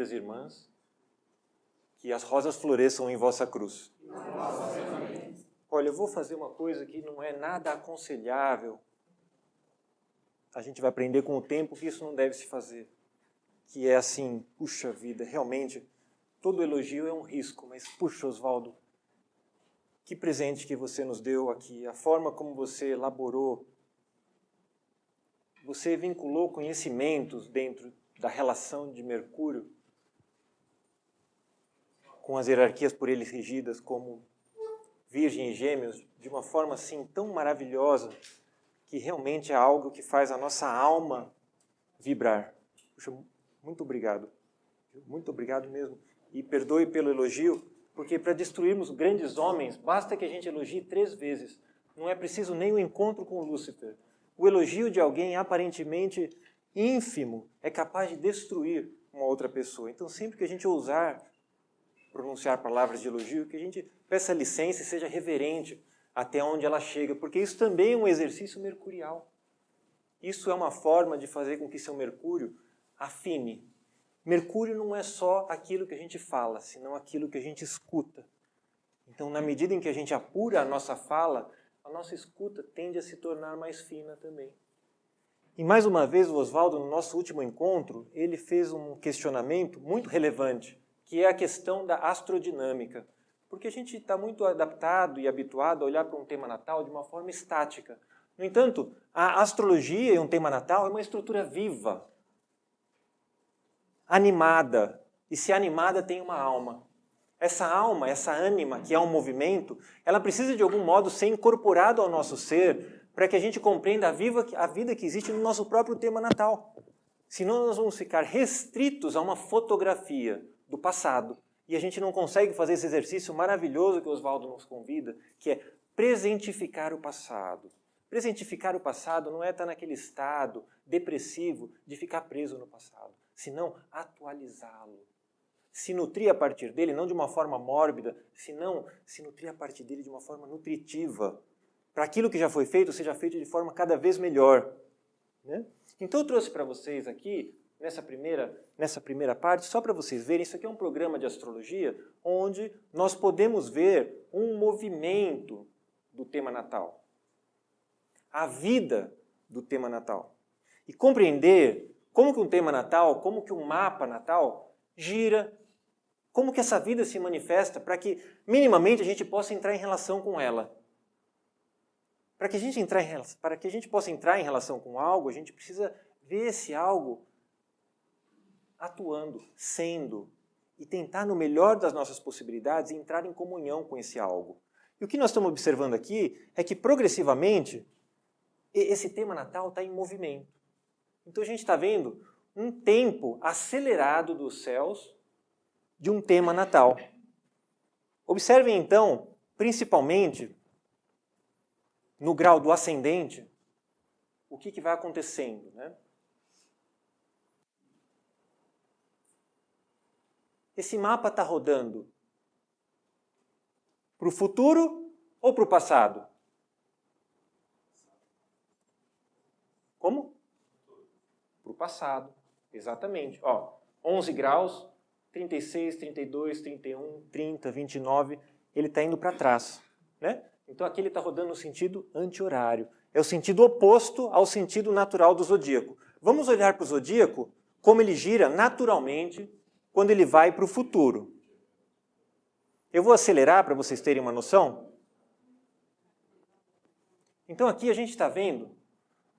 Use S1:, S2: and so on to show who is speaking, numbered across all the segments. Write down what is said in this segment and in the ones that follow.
S1: minhas irmãs, que as rosas floresçam em vossa cruz. Olha, eu vou fazer uma coisa que não é nada aconselhável. A gente vai aprender com o tempo que isso não deve se fazer. Que é assim, puxa vida, realmente, todo elogio é um risco, mas puxa, Oswaldo, que presente que você nos deu aqui, a forma como você elaborou, você vinculou conhecimentos dentro da relação de Mercúrio com as hierarquias por ele regidas como Virgem e Gêmeos, de uma forma assim tão maravilhosa, que realmente é algo que faz a nossa alma vibrar. Puxa, muito obrigado mesmo. E perdoe pelo elogio, porque para destruirmos grandes homens, basta que a gente elogie 3 vezes. Não é preciso nem o encontro com Lúcifer. O elogio de alguém aparentemente ínfimo é capaz de destruir uma outra pessoa. Então, sempre que a gente ousar pronunciar palavras de elogio, que a gente peça licença e seja reverente até onde ela chega, porque isso também é um exercício mercurial. Isso é uma forma de fazer com que seu Mercúrio afine. Mercúrio não é só aquilo que a gente fala, senão aquilo que a gente escuta. Então, na medida em que a gente apura a nossa fala, a nossa escuta tende a se tornar mais fina também. E mais uma vez, o Oswaldo, no nosso último encontro, ele fez um questionamento muito relevante, que é a questão da astrodinâmica. Porque a gente está muito adaptado e habituado a olhar para um tema natal de uma forma estática. No entanto, a astrologia em um tema natal é uma estrutura viva, animada. E se animada, tem uma alma. Essa alma, essa ânima, que é um movimento, ela precisa de algum modo ser incorporada ao nosso ser para que a gente compreenda a vida que existe no nosso próprio tema natal. Senão nós vamos ficar restritos a uma fotografia do passado. E a gente não consegue fazer esse exercício maravilhoso que o Oswaldo nos convida, que é presentificar o passado. Presentificar o passado não é estar naquele estado depressivo de ficar preso no passado, senão atualizá-lo. Se nutrir a partir dele, não de uma forma mórbida, senão se nutrir a partir dele de uma forma nutritiva, para aquilo que já foi feito seja feito de forma cada vez melhor. Né? Então eu trouxe para vocês aqui, nessa primeira parte, só para vocês verem, isso aqui é um programa de astrologia onde nós podemos ver um movimento do tema natal. A vida do tema natal. E compreender como que um tema natal, como que um mapa natal gira, como que essa vida se manifesta para que minimamente a gente possa entrar em relação com ela. Para que a gente possa entrar em relação com algo, a gente precisa ver esse algo atuando, sendo, e tentar, no melhor das nossas possibilidades, entrar em comunhão com esse algo. E o que nós estamos observando aqui é que, progressivamente, esse tema natal está em movimento. Então a gente está vendo um tempo acelerado dos céus de um tema natal. Observem, então, principalmente, no grau do ascendente, o que vai acontecendo, né? Esse mapa está rodando para o futuro ou para o passado? Como? Para o passado, exatamente. 11 graus, 36, 32, 31, 30, 29, ele está indo para trás. Né? Então aqui ele está rodando no sentido anti-horário. É o sentido oposto ao sentido natural do zodíaco. Vamos olhar para o zodíaco como ele gira naturalmente quando ele vai para o futuro. Eu vou acelerar para vocês terem uma noção. Então aqui a gente está vendo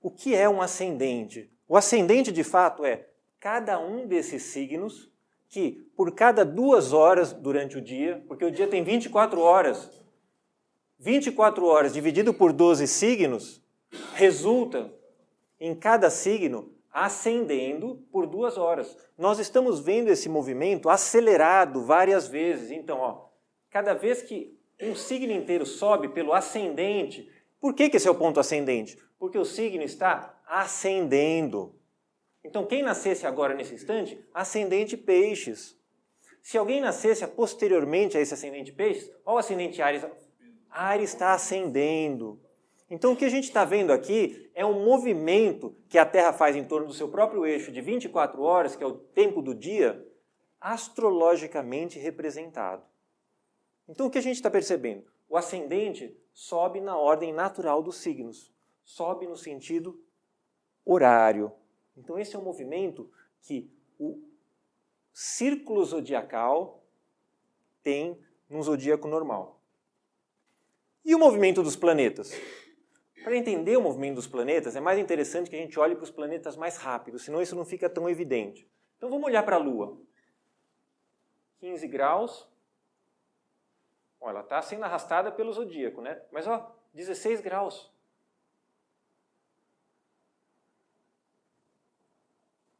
S1: o que é um ascendente. O ascendente, de fato, é cada um desses signos que, por cada 2 horas durante o dia, porque o dia tem 24 horas, 24 horas dividido por 12 signos, resulta em cada signo ascendendo por 2 horas. Nós estamos vendo esse movimento acelerado várias vezes. Então, cada vez que um signo inteiro sobe pelo ascendente, por que esse é o ponto ascendente? Porque o signo está ascendendo. Então, quem nascesse agora nesse instante, ascendente Peixes. Se alguém nascesse posteriormente a esse ascendente Peixes, olha o ascendente Áries. Áries está ascendendo. Então, o que a gente está vendo aqui é um movimento que a Terra faz em torno do seu próprio eixo de 24 horas, que é o tempo do dia, astrologicamente representado. Então, o que a gente está percebendo? O ascendente sobe na ordem natural dos signos, sobe no sentido horário. Então, esse é um movimento que o círculo zodiacal tem no zodíaco normal. E o movimento dos planetas? Para entender o movimento dos planetas, é mais interessante que a gente olhe para os planetas mais rápidos, senão isso não fica tão evidente. Então vamos olhar para a Lua. 15 graus. Ó, ela está sendo arrastada pelo zodíaco, né? Mas ó, 16 graus.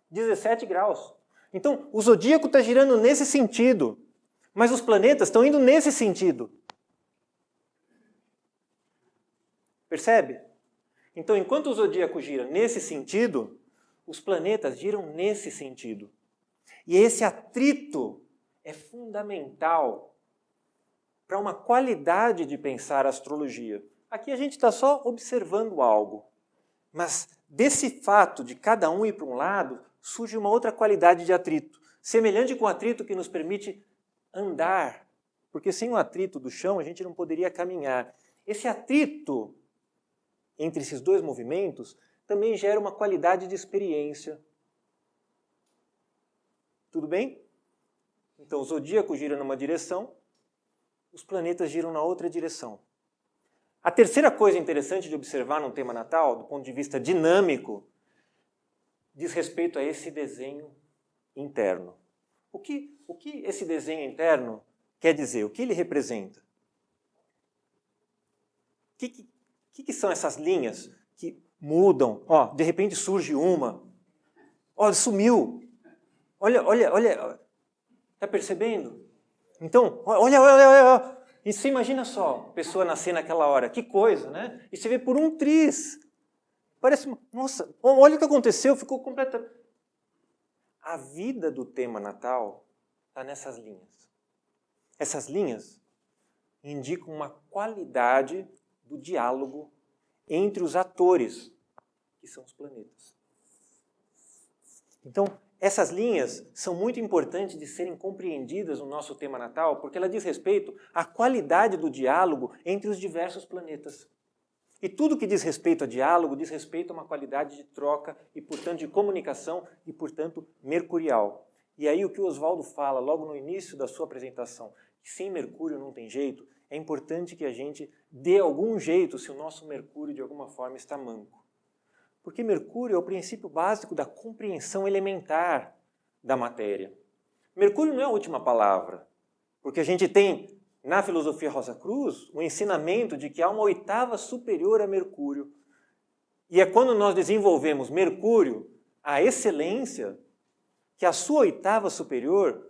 S1: 17 graus. Então, o zodíaco está girando nesse sentido, mas os planetas estão indo nesse sentido. Percebe? Então, enquanto o zodíaco gira nesse sentido, os planetas giram nesse sentido. E esse atrito é fundamental para uma qualidade de pensar a astrologia. Aqui a gente está só observando algo, mas desse fato de cada um ir para um lado, surge uma outra qualidade de atrito, semelhante com o atrito que nos permite andar, porque sem o atrito do chão a gente não poderia caminhar. Esse atrito entre esses dois movimentos também gera uma qualidade de experiência. Tudo bem? Então o zodíaco gira numa direção, os planetas giram na outra direção. A terceira coisa interessante de observar num tema natal, do ponto de vista dinâmico, diz respeito a esse desenho interno. O que esse desenho interno quer dizer? O que ele representa? O que são essas linhas que mudam? Ó, de repente surge uma. Ó, sumiu. Olha. Está percebendo? Então, olha. E você imagina só, a pessoa nascer naquela hora. Que coisa, né? E você vê por um triz. Parece, nossa, olha o que aconteceu, ficou completa. A vida do tema natal está nessas linhas. Essas linhas indicam uma qualidade do diálogo entre os atores, que são os planetas. Então, essas linhas são muito importantes de serem compreendidas no nosso tema natal, porque ela diz respeito à qualidade do diálogo entre os diversos planetas. E tudo que diz respeito a diálogo diz respeito a uma qualidade de troca e, portanto, de comunicação e, portanto, mercurial. E aí o que o Oswaldo fala logo no início da sua apresentação, que sem Mercúrio não tem jeito, é importante que a gente dê algum jeito se o nosso Mercúrio de alguma forma está manco. Porque Mercúrio é o princípio básico da compreensão elementar da matéria. Mercúrio não é a última palavra, porque a gente tem na filosofia Rosa Cruz o ensinamento de que há uma oitava superior a Mercúrio. E é quando nós desenvolvemos Mercúrio, a excelência, que a sua oitava superior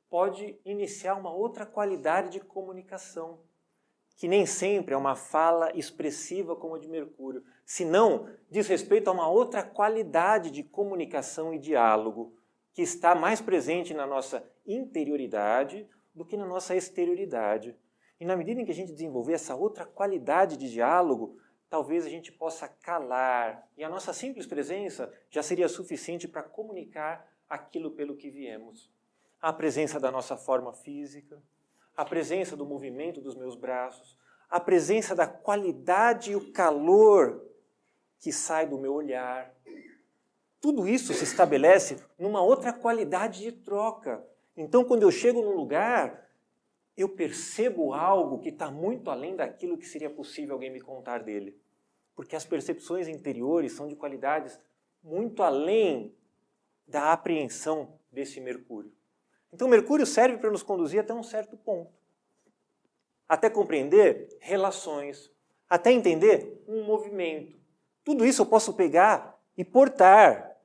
S1: pode iniciar uma outra qualidade de comunicação, que nem sempre é uma fala expressiva como a de Mercúrio, senão diz respeito a uma outra qualidade de comunicação e diálogo, que está mais presente na nossa interioridade do que na nossa exterioridade. E na medida em que a gente desenvolver essa outra qualidade de diálogo, talvez a gente possa calar, e a nossa simples presença já seria suficiente para comunicar aquilo pelo que viemos. A presença da nossa forma física, a presença do movimento dos meus braços, a presença da qualidade e o calor que sai do meu olhar. Tudo isso se estabelece numa outra qualidade de troca. Então, quando eu chego num lugar, eu percebo algo que está muito além daquilo que seria possível alguém me contar dele. Porque as percepções interiores são de qualidades muito além da apreensão desse Mercúrio. Então, Mercúrio serve para nos conduzir até um certo ponto. Até compreender relações, até entender um movimento. Tudo isso eu posso pegar e portar.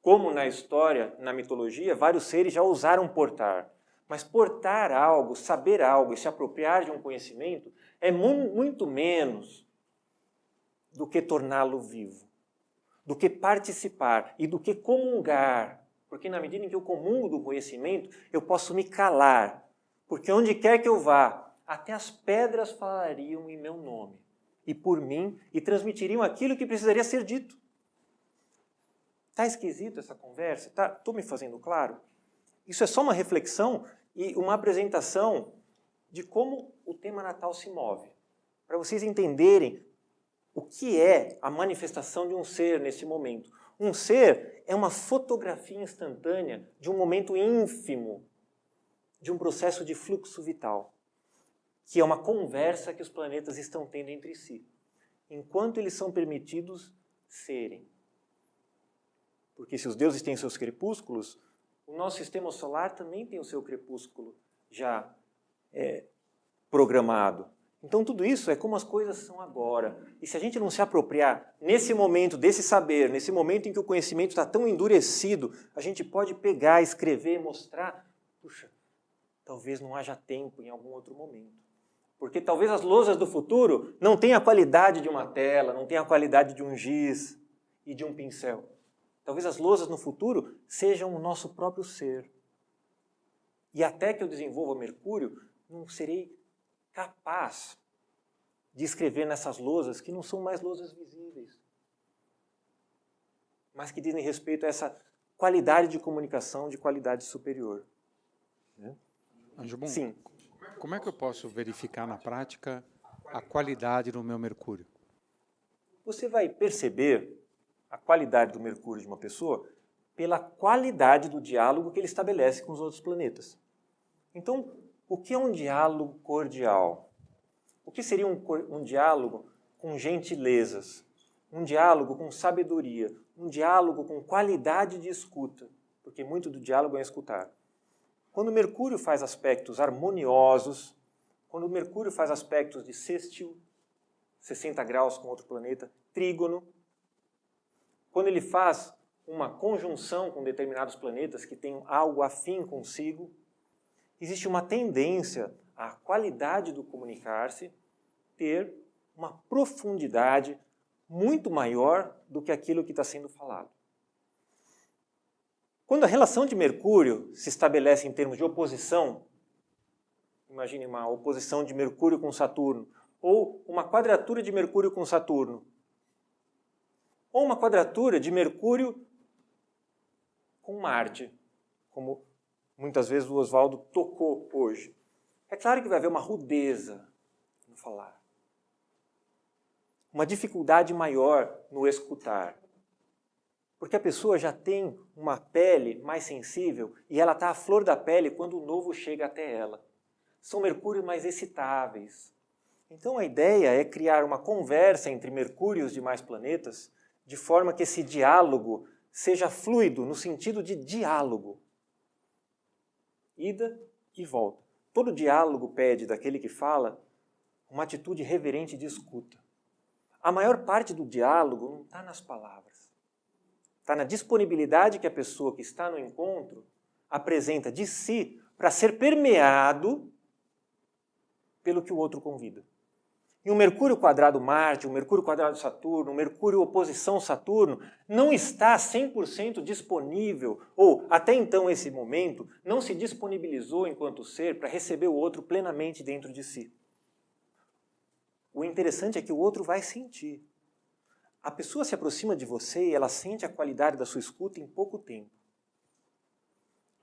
S1: Como na história, na mitologia, vários seres já usaram portar. Mas portar algo, saber algo e se apropriar de um conhecimento é muito menos do que torná-lo vivo, do que participar e do que comungar. Porque na medida em que eu comungo do conhecimento, eu posso me calar. Porque onde quer que eu vá, até as pedras falariam em meu nome e por mim e transmitiriam aquilo que precisaria ser dito. Está esquisito essa conversa? Estou me fazendo claro? Isso é só uma reflexão e uma apresentação de como o tema Natal se move. Para vocês entenderem o que é a manifestação de um ser nesse momento. Um ser é uma fotografia instantânea de um momento ínfimo, de um processo de fluxo vital, que é uma conversa que os planetas estão tendo entre si, enquanto eles são permitidos serem. Porque se os deuses têm seus crepúsculos, o nosso sistema solar também tem o seu crepúsculo já programado. Então tudo isso é como as coisas são agora. E se a gente não se apropriar nesse momento desse saber, nesse momento em que o conhecimento está tão endurecido, a gente pode pegar, escrever, mostrar, puxa, talvez não haja tempo em algum outro momento. Porque talvez as lousas do futuro não tenham a qualidade de uma tela, não tenham a qualidade de um giz e de um pincel. Talvez as lousas no futuro sejam o nosso próprio ser. E até que eu desenvolva Mercúrio, não serei capaz de escrever nessas lousas que não são mais lousas visíveis, mas que dizem respeito a essa qualidade de comunicação de qualidade superior.
S2: Anjo Bom,
S1: Sim.
S2: Como é que eu posso verificar na prática a qualidade do meu Mercúrio?
S1: Você vai perceber a qualidade do Mercúrio de uma pessoa pela qualidade do diálogo que ele estabelece com os outros planetas. Então, o que é um diálogo cordial? O que seria um diálogo com gentilezas? Um diálogo com sabedoria? Um diálogo com qualidade de escuta? Porque muito do diálogo é escutar. Quando Mercúrio faz aspectos harmoniosos, quando Mercúrio faz aspectos de sextil, 60 graus com outro planeta, trígono, quando ele faz uma conjunção com determinados planetas que têm algo afim consigo, existe uma tendência à qualidade do comunicar-se ter uma profundidade muito maior do que aquilo que está sendo falado. Quando a relação de Mercúrio se estabelece em termos de oposição, imagine uma oposição de Mercúrio com Saturno, ou uma quadratura de Mercúrio com Saturno, ou uma quadratura de Mercúrio com Marte, como muitas vezes o Oswaldo tocou hoje. É claro que vai haver uma rudeza no falar. Uma dificuldade maior no escutar. Porque a pessoa já tem uma pele mais sensível e ela está à flor da pele quando o novo chega até ela. São Mercúrios mais excitáveis. Então a ideia é criar uma conversa entre Mercúrio e os demais planetas de forma que esse diálogo seja fluido no sentido de diálogo. Ida e volta. Todo diálogo pede daquele que fala uma atitude reverente de escuta. A maior parte do diálogo não está nas palavras. Está na disponibilidade que a pessoa que está no encontro apresenta de si para ser permeado pelo que o outro convida. E o Mercúrio quadrado Marte, o Mercúrio quadrado Saturno, o Mercúrio oposição Saturno, não está 100% disponível, ou até então, esse momento, não se disponibilizou enquanto ser para receber o outro plenamente dentro de si. O interessante é que o outro vai sentir. A pessoa se aproxima de você e ela sente a qualidade da sua escuta em pouco tempo.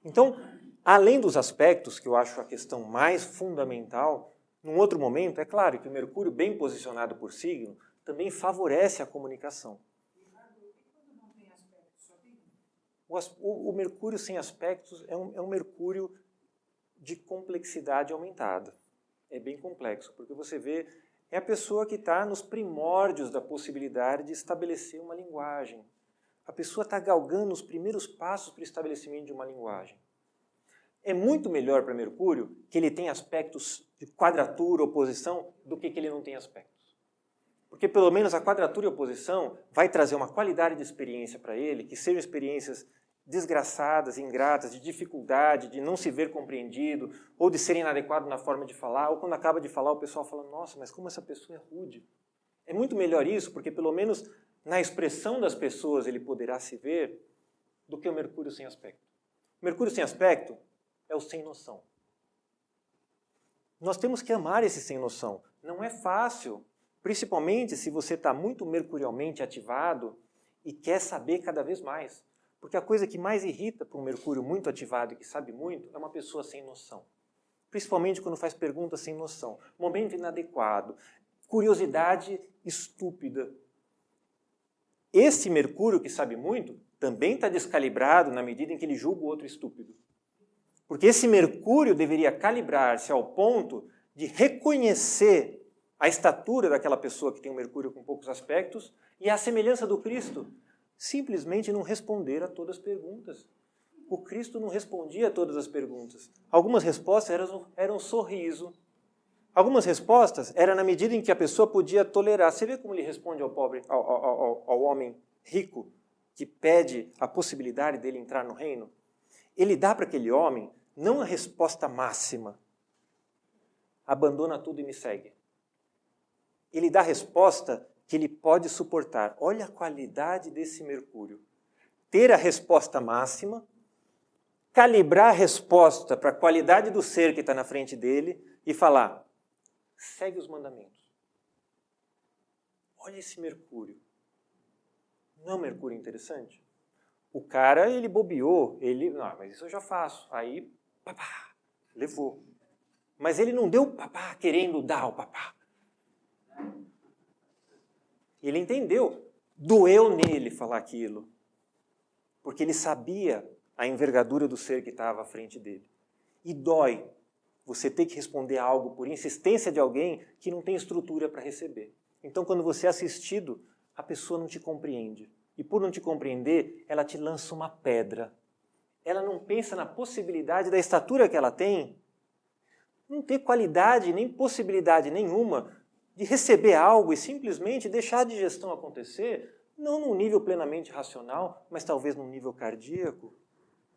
S1: Então, além dos aspectos, que eu acho a questão mais fundamental, num outro momento, é claro que o Mercúrio bem posicionado por signo também favorece a comunicação. O Mercúrio sem aspectos é um Mercúrio de complexidade aumentada. É bem complexo, porque você vê, é a pessoa que está nos primórdios da possibilidade de estabelecer uma linguagem. A pessoa está galgando os primeiros passos para o estabelecimento de uma linguagem. É muito melhor para Mercúrio que ele tenha aspectos de quadratura, oposição, do que ele não tenha aspectos. Porque pelo menos a quadratura e oposição vai trazer uma qualidade de experiência para ele, que sejam experiências desgraçadas, ingratas, de dificuldade, de não se ver compreendido, ou de ser inadequado na forma de falar, ou quando acaba de falar o pessoal fala, nossa, mas como essa pessoa é rude. É muito melhor isso, porque pelo menos na expressão das pessoas ele poderá se ver, do que o Mercúrio sem aspecto. O Mercúrio sem aspecto é o sem noção. Nós temos que amar esse sem noção. Não é fácil, principalmente se você está muito mercurialmente ativado e quer saber cada vez mais. Porque a coisa que mais irrita para um Mercúrio muito ativado e que sabe muito é uma pessoa sem noção. Principalmente quando faz perguntas sem noção. Momento inadequado. Curiosidade estúpida. Esse Mercúrio que sabe muito também está descalibrado na medida em que ele julga o outro estúpido. Porque esse Mercúrio deveria calibrar-se ao ponto de reconhecer a estatura daquela pessoa que tem um Mercúrio com poucos aspectos e a semelhança do Cristo. Simplesmente não responder a todas as perguntas. O Cristo não respondia a todas as perguntas. Algumas respostas eram um sorriso. Algumas respostas eram na medida em que a pessoa podia tolerar. Você vê como ele responde ao pobre, ao homem rico que pede a possibilidade dele entrar no reino? Ele dá para aquele homem não a resposta máxima. Abandona tudo e me segue. Ele dá a resposta que ele pode suportar. Olha a qualidade desse Mercúrio. Ter a resposta máxima, calibrar a resposta para a qualidade do ser que está na frente dele e falar, segue os mandamentos. Olha esse Mercúrio. Não é um Mercúrio interessante? O cara, ele bobeou, não, mas isso eu já faço. Aí, papá, levou. Mas ele não deu papá querendo dar o papá. Ele entendeu, doeu nele falar aquilo, porque ele sabia a envergadura do ser que estava à frente dele. E dói você ter que responder algo por insistência de alguém que não tem estrutura para receber. Então, quando você é assistido, a pessoa não te compreende. E por não te compreender, ela te lança uma pedra. Ela não pensa na possibilidade da estatura que ela tem, não ter qualidade nem possibilidade nenhuma de receber algo e simplesmente deixar a digestão acontecer, não num nível plenamente racional, mas talvez num nível cardíaco.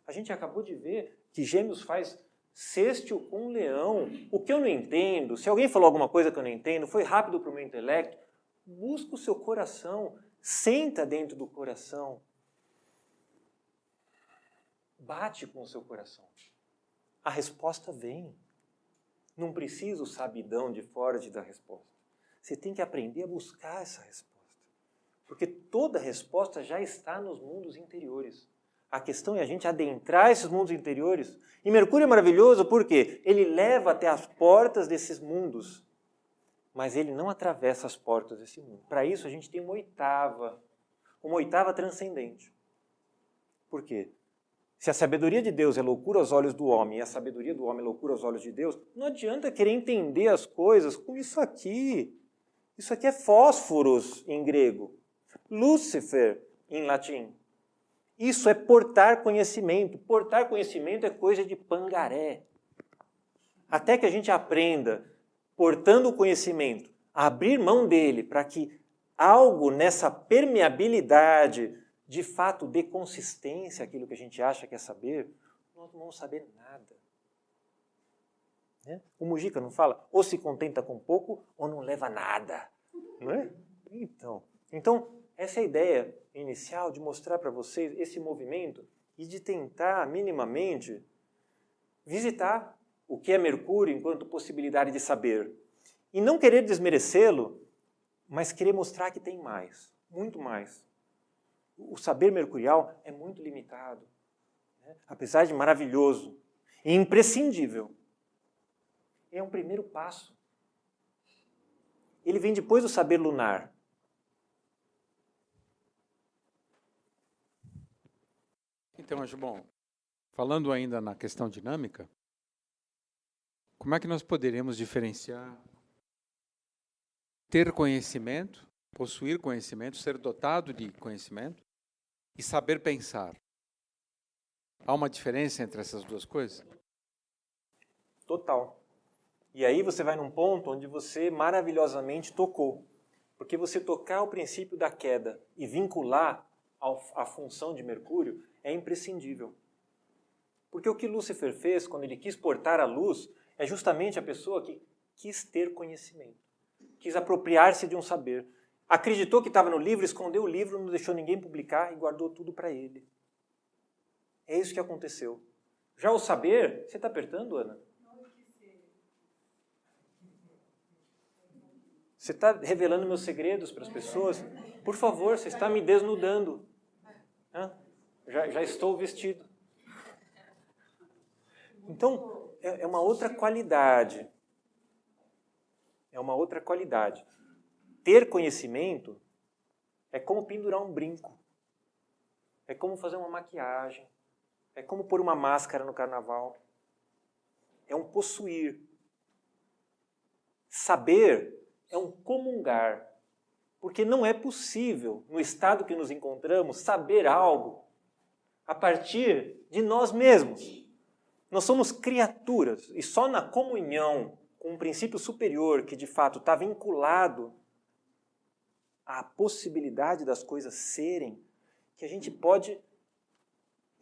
S1: A gente acabou de ver que Gêmeos faz sextil com Leão. O que eu não entendo, se alguém falou alguma coisa que eu não entendo, foi rápido para o meu intelecto, busca o seu coração, senta dentro do coração, bate com o seu coração. A resposta vem. Não precisa o sabidão de fora te dar resposta. Você tem que aprender a buscar essa resposta. Porque toda resposta já está nos mundos interiores. A questão é a gente adentrar esses mundos interiores. E Mercúrio é maravilhoso porque ele leva até as portas desses mundos. Mas ele não atravessa as portas desse mundo. Para isso a gente tem uma oitava transcendente. Por quê? Se a sabedoria de Deus é loucura aos olhos do homem e a sabedoria do homem é loucura aos olhos de Deus, não adianta querer entender as coisas com isso aqui. Isso aqui é fósforos em grego, Lúcifer em latim. Isso é portar conhecimento. Portar conhecimento é coisa de pangaré. Até que a gente aprenda, portando o conhecimento, a abrir mão dele para que algo nessa permeabilidade de fato dê consistência àquilo que a gente acha que é saber, nós não vamos saber nada. O Mujica não fala, ou se contenta com pouco, ou não leva nada. Não é? Então, essa é a ideia inicial de mostrar para vocês esse movimento e de tentar, minimamente, visitar o que é Mercúrio enquanto possibilidade de saber. E não querer desmerecê-lo, mas querer mostrar que tem mais, muito mais. O saber mercurial é muito limitado, né? Apesar de maravilhoso e imprescindível. É um primeiro passo. Ele vem depois do saber lunar.
S2: Então, Gibon, falando ainda na questão dinâmica, como é que nós poderíamos diferenciar ter conhecimento, possuir conhecimento, ser dotado de conhecimento e saber pensar? Há uma diferença entre essas duas coisas?
S1: Total. E aí você vai num ponto onde você maravilhosamente tocou. Porque você tocar o princípio da queda e vincular a função de Mercúrio é imprescindível. Porque o que Lúcifer fez quando ele quis portar a luz é justamente a pessoa que quis ter conhecimento. Quis apropriar-se de um saber. Acreditou que estava no livro, escondeu o livro, não deixou ninguém publicar e guardou tudo para ele. É isso que aconteceu. Já o saber, você está apertando, Ana? Você está revelando meus segredos para as pessoas? Por favor, você está me desnudando. Já estou vestido. Então, é uma outra qualidade. É uma outra qualidade. Ter conhecimento é como pendurar um brinco. É como fazer uma maquiagem. É como pôr uma máscara no carnaval. É um possuir. Saber é um comungar. Porque não é possível, no estado que nos encontramos, saber algo a partir de nós mesmos. Nós somos criaturas e só na comunhão com um princípio superior que de fato está vinculado à possibilidade das coisas serem, que a gente pode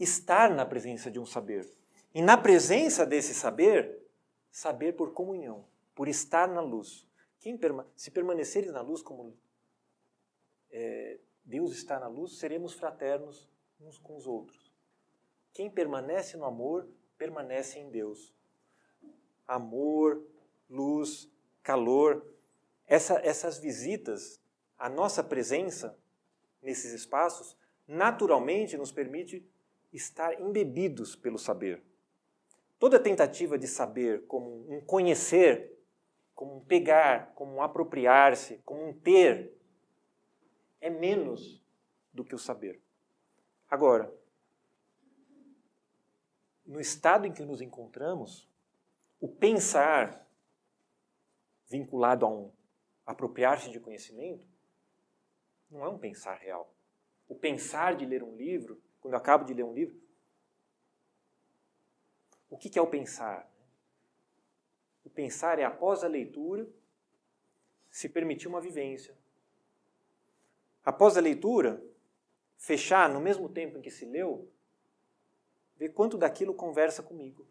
S1: estar na presença de um saber. E na presença desse saber, saber por comunhão, por estar na luz. Se permaneceres na luz como Deus está na luz, seremos fraternos uns com os outros. Quem permanece no amor, permanece em Deus. Amor, luz, calor, essas visitas, a nossa presença nesses espaços, naturalmente nos permite estar embebidos pelo saber. Toda tentativa de saber como um conhecer, como um pegar, como um apropriar-se, como um ter, é menos do que o saber. Agora, no estado em que nos encontramos, o pensar vinculado a um apropriar-se de conhecimento não é um pensar real. O pensar de ler um livro, quando eu acabo de ler um livro, o que é o pensar? O pensar é, após a leitura, se permitir uma vivência. Após a leitura, fechar no mesmo tempo em que se leu, ver quanto daquilo conversa comigo.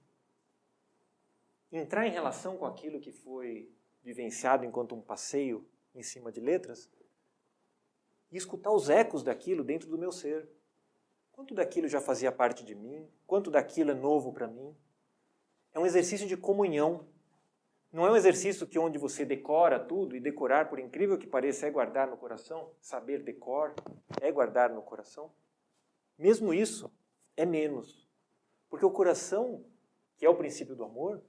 S1: Entrar em relação com aquilo que foi vivenciado enquanto um passeio em cima de letras e escutar os ecos daquilo dentro do meu ser. Quanto daquilo já fazia parte de mim? Quanto daquilo é novo para mim? É um exercício de comunhão. Não é um exercício que onde você decora tudo, e decorar, por incrível que pareça, é guardar no coração. Saber decor é guardar no coração. Mesmo isso é menos. Porque o coração, que é o princípio do amor,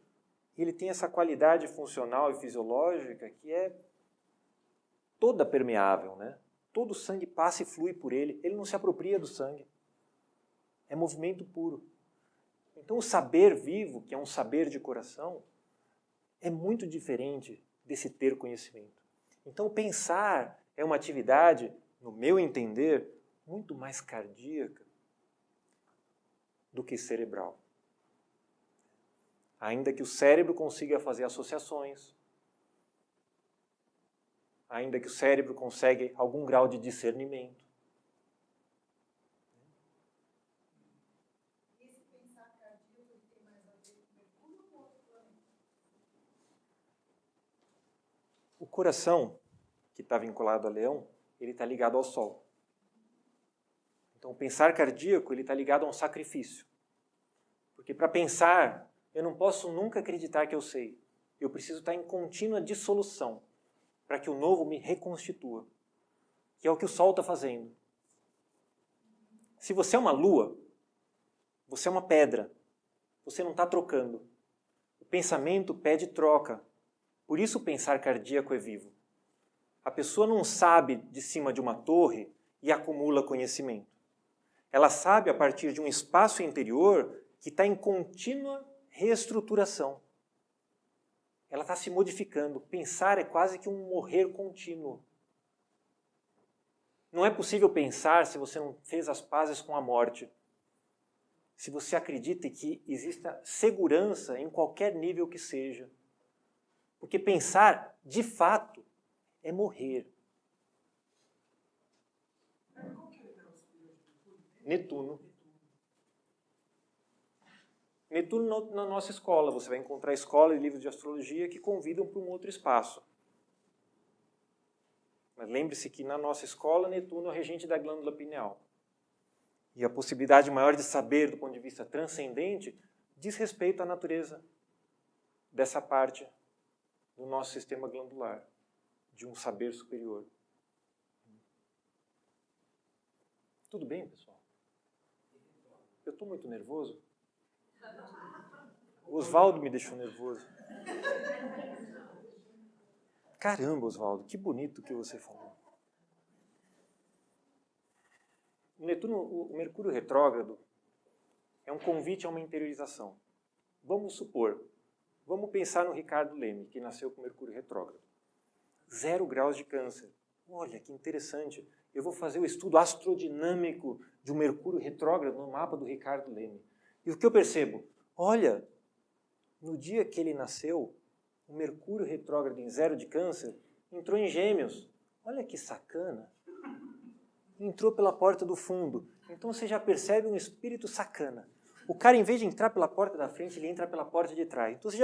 S1: ele tem essa qualidade funcional e fisiológica que é toda permeável, né? Todo o sangue passa e flui por ele. Ele não se apropria do sangue. É movimento puro. Então o saber vivo, que é um saber de coração, é muito diferente desse ter conhecimento. Então pensar é uma atividade, no meu entender, muito mais cardíaca do que cerebral. Ainda que o cérebro consiga fazer associações, ainda que o cérebro consiga algum grau de discernimento.
S3: Esse pensar cardíaco tem mais a ver com Mercúrio ou outro planeta?
S1: O coração, que está vinculado a Leão, ele está ligado ao Sol. Então, o pensar cardíaco ele está ligado a um sacrifício. Porque para pensar, eu não posso nunca acreditar que eu sei. Eu preciso estar em contínua dissolução para que o novo me reconstitua. Que é o que o Sol está fazendo. Se você é uma lua, você é uma pedra. Você não está trocando. O pensamento pede troca. Por isso o pensar cardíaco é vivo. A pessoa não sabe de cima de uma torre e acumula conhecimento. Ela sabe a partir de um espaço interior que está em contínua reestruturação. Ela está se modificando. Pensar é quase que um morrer contínuo. Não é possível pensar se você não fez as pazes com a morte. Se você acredita que exista segurança em qualquer nível que seja. Porque pensar, de fato, é morrer. Netuno. Netuno na nossa escola. Você vai encontrar escola e livros de astrologia que convidam para um outro espaço. Mas lembre-se que na nossa escola, Netuno é o regente da glândula pineal. E a possibilidade maior de saber do ponto de vista transcendente diz respeito à natureza dessa parte do nosso sistema glandular, de um saber superior. Tudo bem, pessoal? Eu estou muito nervoso? O Oswaldo me deixou nervoso. Caramba, Oswaldo, que bonito que você falou. Netuno, o Mercúrio retrógrado é um convite a uma interiorização. Vamos supor, vamos pensar no Ricardo Leme, que nasceu com Mercúrio retrógrado. 0 graus de câncer. Olha, que interessante. Eu vou fazer o estudo astrodinâmico de um Mercúrio retrógrado no mapa do Ricardo Leme. E o que eu percebo? Olha, no dia que ele nasceu, o Mercúrio retrógrado em 0 de câncer entrou em Gêmeos. Olha que sacana. Entrou pela porta do fundo. Então você já percebe um espírito sacana. O cara, em vez de entrar pela porta da frente, ele entra pela porta de trás. Então você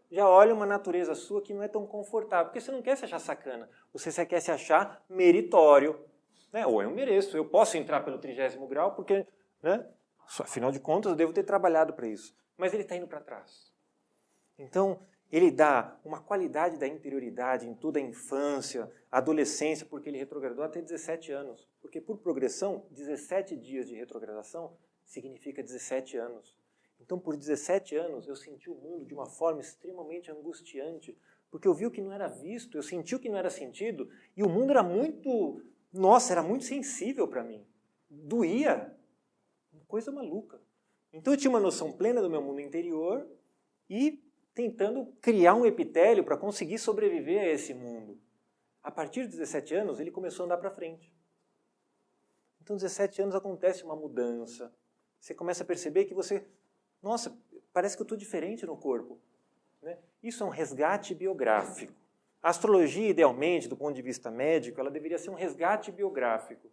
S1: já olha uma natureza sua que não é tão confortável, porque você não quer se achar sacana. Você quer se achar meritório. Né? Ou eu mereço, eu posso entrar pelo 30º grau, porque, né? Afinal de contas, eu devo ter trabalhado para isso. Mas ele está indo para trás. Então, ele dá uma qualidade da interioridade em toda a infância, adolescência, porque ele retrogradou até 17 anos. Porque, por progressão, 17 dias de retrogradação significa 17 anos. Então, por 17 anos, eu senti o mundo de uma forma extremamente angustiante, porque eu vi o que não era visto, eu senti o que não era sentido, e o mundo era muito, era muito sensível para mim. Doía. Coisa maluca. Então, eu tinha uma noção plena do meu mundo interior e tentando criar um epitélio para conseguir sobreviver a esse mundo. A partir de 17 anos, ele começou a andar para frente. Então, 17 anos acontece uma mudança. Você começa a perceber que nossa, parece que eu estou diferente no corpo. Né? Isso é um resgate biográfico. A astrologia, idealmente, do ponto de vista médico, ela deveria ser um resgate biográfico.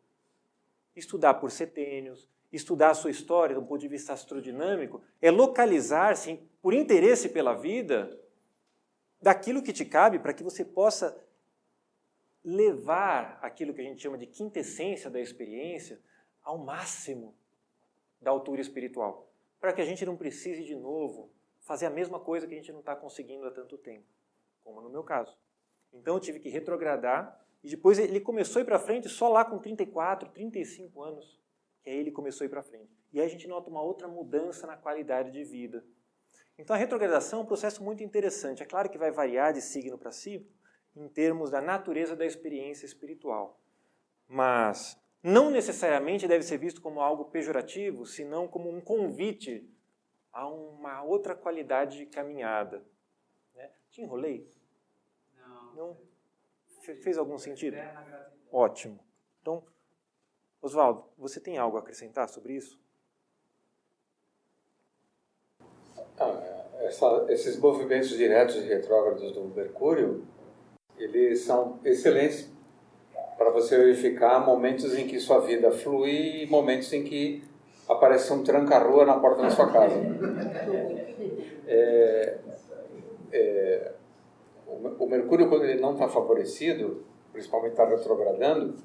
S1: Estudar por setênios, estudar a sua história do ponto de vista astrodinâmico, é localizar-se, por interesse pela vida, daquilo que te cabe para que você possa levar aquilo que a gente chama de quintessência da experiência ao máximo da altura espiritual, para que a gente não precise de novo fazer a mesma coisa que a gente não está conseguindo há tanto tempo, como no meu caso. Então eu tive que retrogradar e depois ele começou a ir para frente só lá com 34, 35 anos, que aí ele começou a ir para frente. E aí a gente nota uma outra mudança na qualidade de vida. Então a retrogradação é um processo muito interessante. É claro que vai variar de signo para signo em termos da natureza da experiência espiritual. Mas não necessariamente deve ser visto como algo pejorativo, senão como um convite a uma outra qualidade de caminhada. Né? Te enrolei? Não? Fez algum sentido? Ótimo. Então, Oswaldo, você tem algo a acrescentar sobre isso?
S2: Esses movimentos diretos e retrógrados do Mercúrio, eles são excelentes para você verificar momentos em que sua vida flui e momentos em que aparece um tranca-rua na porta da sua casa. O Mercúrio, quando ele não está favorecido, principalmente está retrogradando,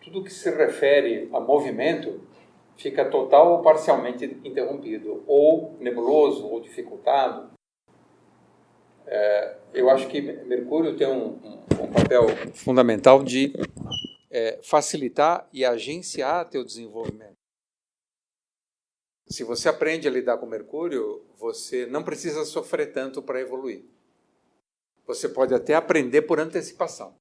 S2: tudo que se refere a movimento fica total ou parcialmente interrompido, ou nebuloso, ou dificultado. Eu acho que Mercúrio tem um papel fundamental de facilitar e agenciar teu desenvolvimento. Se você aprende a lidar com Mercúrio, você não precisa sofrer tanto para evoluir. Você pode até aprender por antecipação.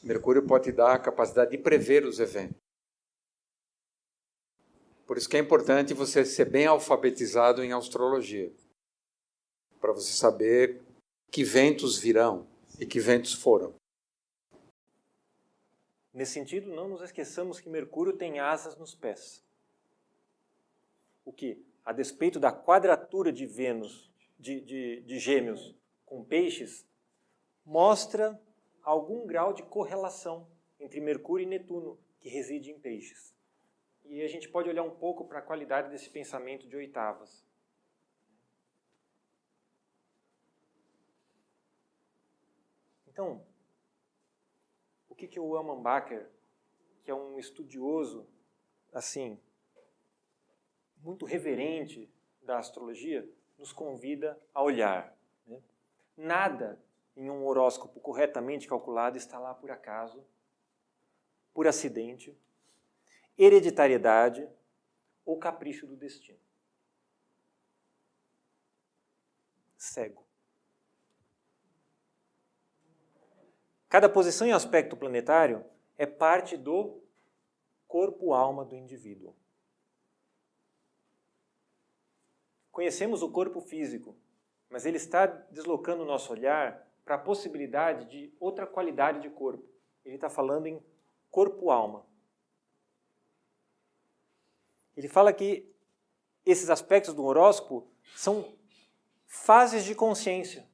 S2: Mercúrio pode te dar a capacidade de prever os eventos. Por isso que é importante você ser bem alfabetizado em astrologia, para você saber que ventos virão e que ventos foram.
S1: Nesse sentido, não nos esqueçamos que Mercúrio tem asas nos pés. O que, a despeito da quadratura de Vênus, de Gêmeos com Peixes, mostra algum grau de correlação entre Mercúrio e Netuno, que reside em Peixes. E a gente pode olhar um pouco para a qualidade desse pensamento de oitavas. Então, o que o Wilhelm Bacher, que é um estudioso, assim, muito reverente da astrologia, nos convida a olhar. Né? Nada em um horóscopo corretamente calculado está lá por acaso, por acidente. hereditariedade ou capricho do destino. Cego. Cada posição e aspecto planetário é parte do corpo-alma do indivíduo. Conhecemos o corpo físico, mas ele está deslocando o nosso olhar para a possibilidade de outra qualidade de corpo. Ele está falando em corpo-alma. Ele fala que esses aspectos do horóscopo são fases de consciência,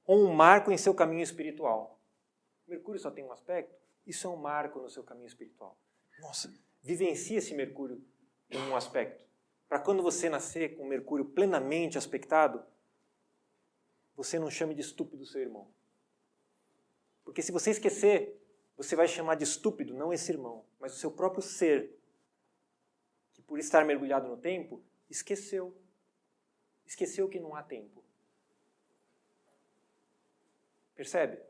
S1: ou um marco em seu caminho espiritual. Mercúrio só tem um aspecto? Isso é um marco no seu caminho espiritual. Nossa, vivencie esse Mercúrio em um aspecto. Para quando você nascer com Mercúrio plenamente aspectado, você não chame de estúpido o seu irmão. Porque se você esquecer, você vai chamar de estúpido não esse irmão, mas o seu próprio ser, que por estar mergulhado no tempo, esqueceu. Esqueceu que não há tempo. Percebe?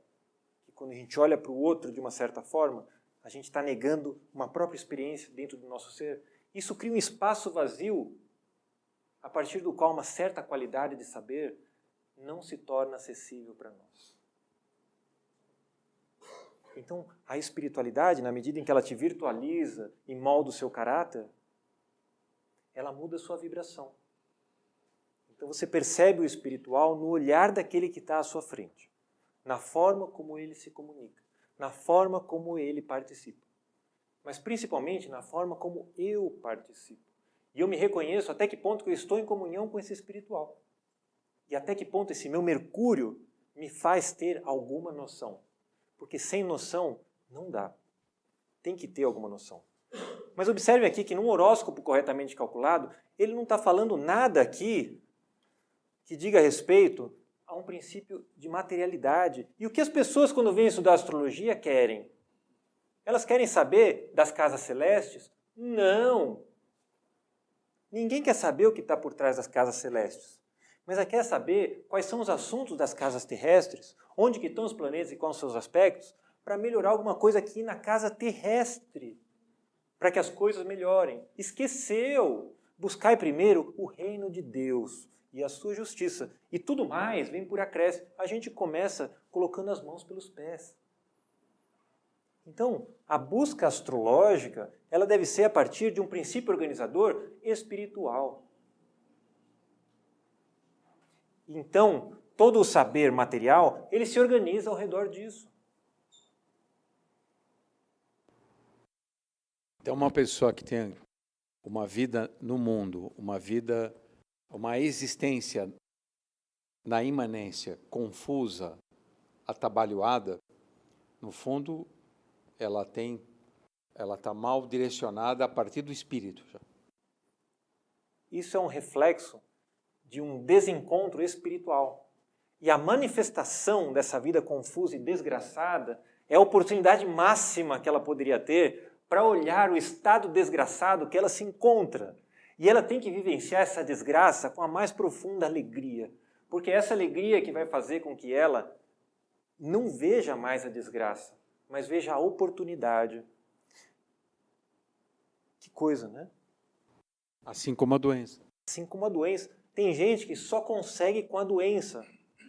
S1: Que quando a gente olha para o outro de uma certa forma, a gente está negando uma própria experiência dentro do nosso ser. Isso cria um espaço vazio, a partir do qual uma certa qualidade de saber não se torna acessível para nós. Então, a espiritualidade, na medida em que ela te virtualiza e molda o seu caráter, ela muda a sua vibração. Então você percebe o espiritual no olhar daquele que está à sua frente, na forma como ele se comunica, na forma como ele participa. Mas principalmente na forma como eu participo. E eu me reconheço até que ponto que eu estou em comunhão com esse espiritual. E até que ponto esse meu Mercúrio me faz ter alguma noção. Porque sem noção não dá. Tem que ter alguma noção. Mas observe aqui que num horóscopo corretamente calculado, ele não está falando nada aqui que diga respeito a um princípio de materialidade. E o que as pessoas, quando vêm estudar astrologia, querem? Elas querem saber das casas celestes? Não! Ninguém quer saber o que está por trás das casas celestes. Mas quer saber quais são os assuntos das casas terrestres, onde que estão os planetas e quais são os seus aspectos, para melhorar alguma coisa aqui na casa terrestre, para que as coisas melhorem. Esqueceu! Buscai primeiro o reino de Deus e a sua justiça. E tudo mais vem por acréscimo. A gente começa colocando as mãos pelos pés. Então, a busca astrológica, ela deve ser a partir de um princípio organizador espiritual. Então, todo o saber material, ele se organiza ao redor disso.
S2: Então, uma pessoa que tem uma vida no mundo, uma existência na imanência confusa, atabalhoada, no fundo, ela está mal direcionada a partir do espírito.
S1: Isso é um reflexo de um desencontro espiritual. E a manifestação dessa vida confusa e desgraçada é a oportunidade máxima que ela poderia ter para olhar o estado desgraçado que ela se encontra. E ela tem que vivenciar essa desgraça com a mais profunda alegria. Porque é essa alegria que vai fazer com que ela não veja mais a desgraça, mas veja a oportunidade. Que coisa, né?
S2: Assim como a doença.
S1: Assim como a doença. Tem gente que só consegue com a doença.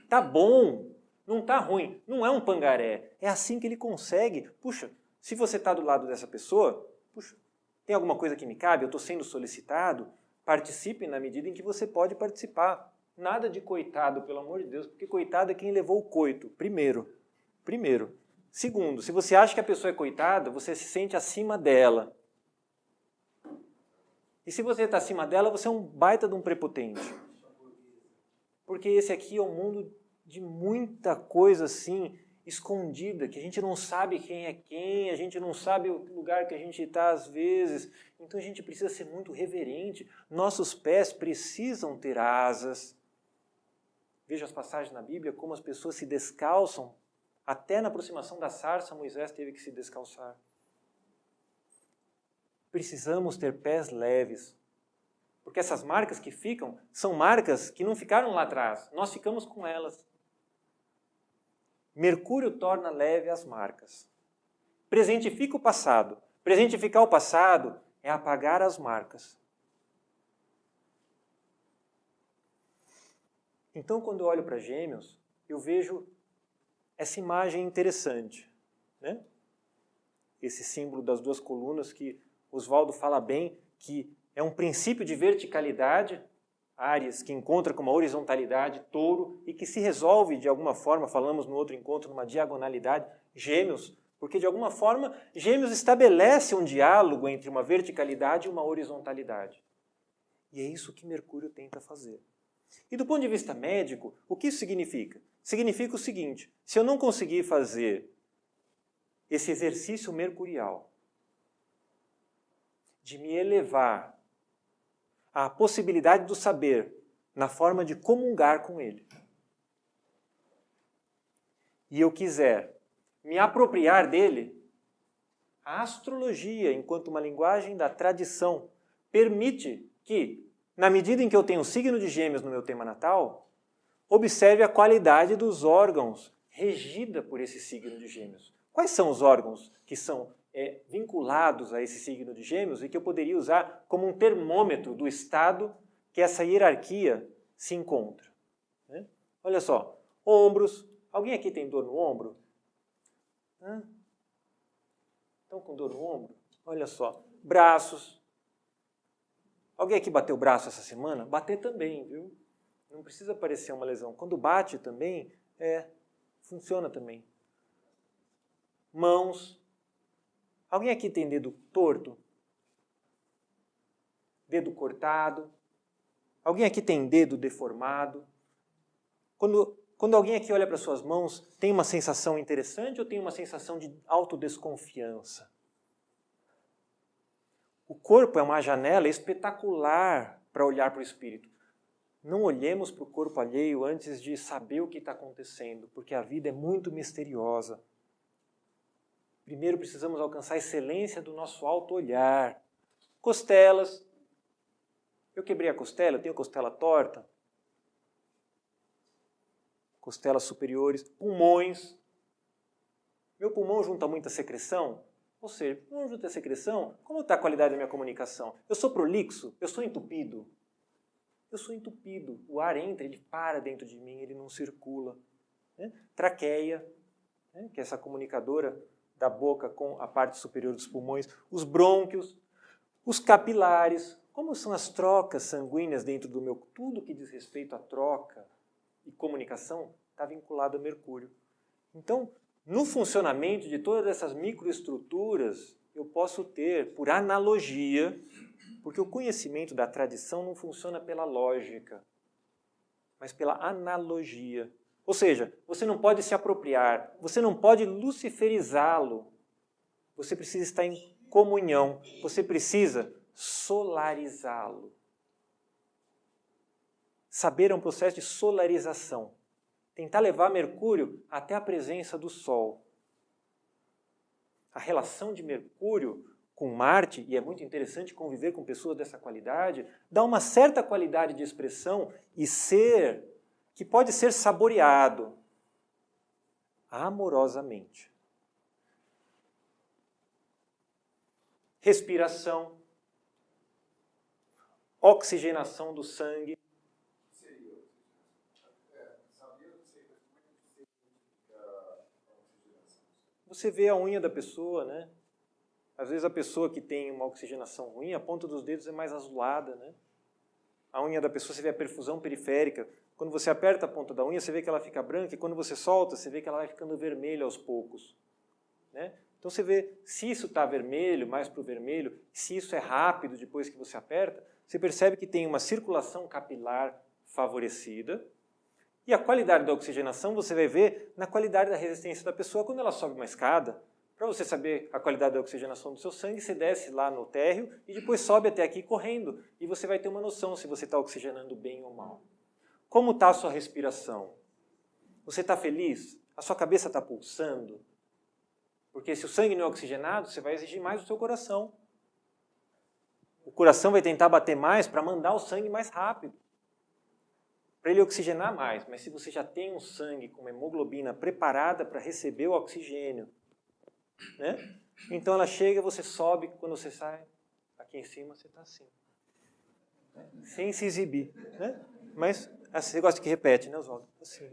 S1: Tá bom, não tá ruim, não é um pangaré. É assim que ele consegue. Puxa, se você está do lado dessa pessoa, puxa, tem alguma coisa que me cabe? Eu estou sendo solicitado? Participe na medida em que você pode participar. Nada de coitado, pelo amor de Deus, porque coitado é quem levou o coito. Primeiro. Segundo, se você acha que a pessoa é coitada, você se sente acima dela. E se você está acima dela, você é um baita de um prepotente. Porque esse aqui é um mundo de muita coisa assim, escondida, que a gente não sabe quem é quem, a gente não sabe o lugar que a gente está às vezes. Então a gente precisa ser muito reverente. Nossos pés precisam ter asas. Veja as passagens na Bíblia, como as pessoas se descalçam. Até na aproximação da sarça, Moisés teve que se descalçar. Precisamos ter pés leves. Porque essas marcas que ficam, são marcas que não ficaram lá atrás. Nós ficamos com elas. Mercúrio torna leve as marcas. presentifica o passado. Presentificar o passado é apagar as marcas. Então, quando eu olho para Gêmeos, eu vejo essa imagem interessante, né? Esse símbolo das duas colunas que Oswaldo fala bem, que é um princípio de verticalidade, Áries, que encontra com uma horizontalidade, Touro, e que se resolve de alguma forma, falamos no outro encontro, numa diagonalidade, Gêmeos, porque de alguma forma Gêmeos estabelece um diálogo entre uma verticalidade e uma horizontalidade. E é isso que Mercúrio tenta fazer. E do ponto de vista médico, o que isso significa? Significa o seguinte: se eu não conseguir fazer esse exercício mercurial de me elevar à possibilidade do saber na forma de comungar com ele, e eu quiser me apropriar dele, a astrologia, enquanto uma linguagem da tradição, permite que, na medida em que eu tenho o signo de Gêmeos no meu tema natal, observe a qualidade dos órgãos regida por esse signo de Gêmeos. Quais são os órgãos que são vinculados a esse signo de Gêmeos e que eu poderia usar como um termômetro do estado que essa hierarquia se encontra? Né? Olha só, ombros. Alguém aqui tem dor no ombro? Estão com dor no ombro? Olha só. Braços. Alguém aqui bateu o braço essa semana? Bater também, viu? Não precisa parecer uma lesão. Quando bate também, funciona também. Mãos. Alguém aqui tem dedo torto? Dedo cortado? Alguém aqui tem dedo deformado? Quando alguém aqui olha para suas mãos, tem uma sensação interessante ou tem uma sensação de autodesconfiança? O corpo é uma janela espetacular para olhar para o espírito. Não olhemos para o corpo alheio antes de saber o que está acontecendo, porque a vida é muito misteriosa. Primeiro precisamos alcançar a excelência do nosso auto-olhar. Costelas. Eu quebrei a costela, eu tenho costela torta. Costelas superiores. Pulmões. Meu pulmão junta muita secreção? Ou seja, não junta secreção? Como está a qualidade da minha comunicação? Eu sou prolixo? Eu sou entupido? Eu sou entupido. O ar entra, ele para dentro de mim, ele não circula. Né? Traqueia, né? Que é essa comunicadora da boca com a parte superior dos pulmões. Os brônquios, os capilares. Como são as trocas sanguíneas dentro do meu... Tudo que diz respeito à troca e comunicação está vinculado a Mercúrio. Então, no funcionamento de todas essas microestruturas, eu posso ter, por analogia, porque o conhecimento da tradição não funciona pela lógica, mas pela analogia. Ou seja, você não pode se apropriar, você não pode luciferizá-lo. Você precisa estar em comunhão, você precisa solarizá-lo. Saber é um processo de solarização. Tentar levar Mercúrio até a presença do Sol. A relação de Mercúrio com Marte, e é muito interessante conviver com pessoas dessa qualidade, dá uma certa qualidade de expressão e ser que pode ser saboreado amorosamente. Respiração, oxigenação do sangue. Você vê a unha da pessoa, né? Às vezes a pessoa que tem uma oxigenação ruim, a ponta dos dedos é mais azulada, né? A unha da pessoa, você vê a perfusão periférica. Quando você aperta a ponta da unha, você vê que ela fica branca, e quando você solta, você vê que ela vai ficando vermelha aos poucos. Né? Então você vê, se isso está vermelho, mais para o vermelho, se isso é rápido depois que você aperta, você percebe que tem uma circulação capilar favorecida. E a qualidade da oxigenação você vai ver na qualidade da resistência da pessoa quando ela sobe uma escada. Para você saber a qualidade da oxigenação do seu sangue, você desce lá no térreo e depois sobe até aqui correndo. E você vai ter uma noção se você está oxigenando bem ou mal. Como está a sua respiração? Você está feliz? A sua cabeça está pulsando? Porque se o sangue não é oxigenado, você vai exigir mais do seu coração. O coração vai tentar bater mais para mandar o sangue mais rápido, para ele oxigenar mais. Mas se você já tem um sangue com uma hemoglobina preparada para receber o oxigênio, né? Então ela chega, você sobe, quando você sai, aqui em cima você está assim. Sem se exibir, né? Mas assim, você gosta que repete, né, Oswaldo? Assim,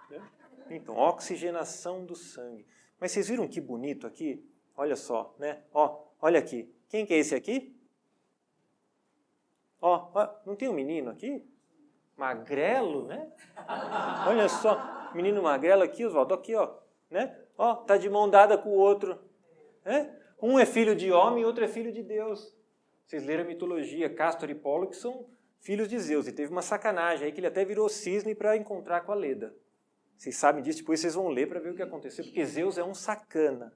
S1: né? Então, oxigenação do sangue. Mas vocês viram que bonito aqui? Olha só, né? Ó, olha aqui. Quem que é esse aqui? Ó, não tem um menino aqui? Magrelo, né? Olha só, menino magrelo aqui, Oswaldo, aqui, ó, né? Ó, tá de mão dada com o outro, né? Um é filho de homem e outro é filho de Deus. Vocês leram a mitologia, Castor e Pólux são filhos de Zeus. E teve uma sacanagem aí que ele até virou cisne para encontrar com a Leda. Vocês sabem disso, depois vocês vão ler para ver o que aconteceu, porque Zeus é um sacana.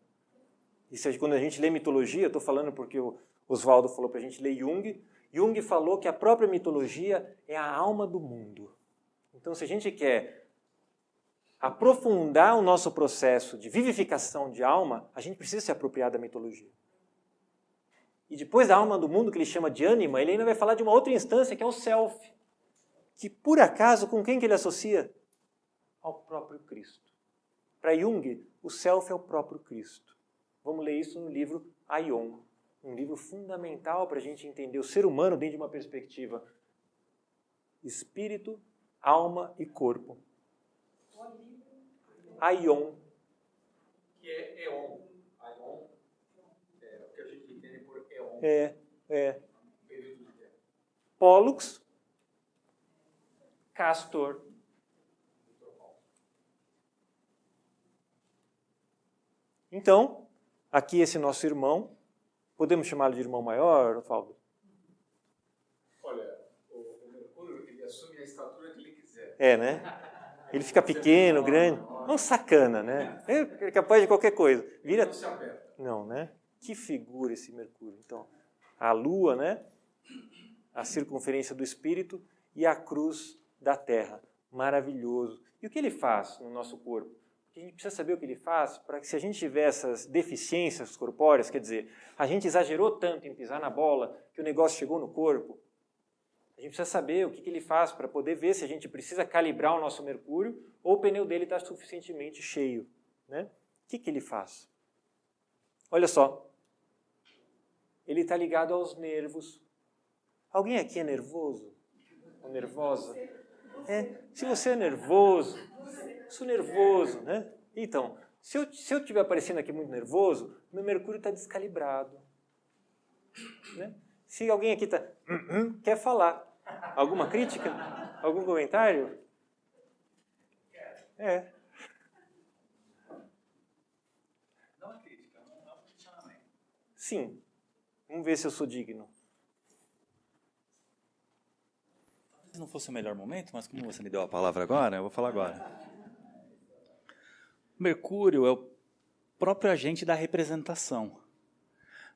S1: E quando a gente lê mitologia, eu estou falando porque o Oswaldo falou para a gente ler Jung. Jung falou que a própria mitologia é a alma do mundo. Então, se a gente quer aprofundar o nosso processo de vivificação de alma, a gente precisa se apropriar da mitologia. E depois da alma do mundo, que ele chama de ânima, ele ainda vai falar de uma outra instância, que é o self. Que, por acaso, com quem que ele associa? Ao próprio Cristo. Para Jung, o self é o próprio Cristo. Vamos ler isso no livro Aion, um livro fundamental para a gente entender o ser humano dentro de uma perspectiva espírito, alma e corpo. Aion.
S2: Que é Eon. Aion é o que a gente entende por Eon.
S1: Período de tempo. Pólux, Castor. Então, aqui esse nosso irmão, podemos chamá-lo de irmão maior, Oswaldo?
S2: Olha, o Mercúrio, ele assume a estatura que ele quiser.
S1: É, né? Ele fica pequeno, grande. É um sacana, né? É capaz de qualquer coisa. Vira...
S2: Não se aperta.
S1: Não, né? Que figura esse Mercúrio. Então, a Lua, né? A circunferência do Espírito e a cruz da Terra. Maravilhoso. E o que ele faz no nosso corpo? A gente precisa saber o que ele faz para que, se a gente tiver essas deficiências corpóreas, quer dizer, a gente exagerou tanto em pisar na bola que o negócio chegou no corpo, a gente precisa saber o que ele faz para poder ver se a gente precisa calibrar o nosso Mercúrio ou o pneu dele está suficientemente cheio, né? O que ele faz? Olha só, ele está ligado aos nervos. Alguém aqui é nervoso? Ou nervosa? Se você é nervoso, sou nervoso, né? Então, se eu estiver aparecendo aqui muito nervoso, meu Mercúrio está descalibrado. Né? Se alguém aqui está... quer falar. Alguma crítica? Algum comentário?
S4: Não é crítica, é um questionamento.
S1: Sim. Vamos ver se eu sou digno.
S4: Talvez não fosse o melhor momento, mas como você me deu a palavra agora, eu vou falar agora. Mercúrio é o próprio agente da representação.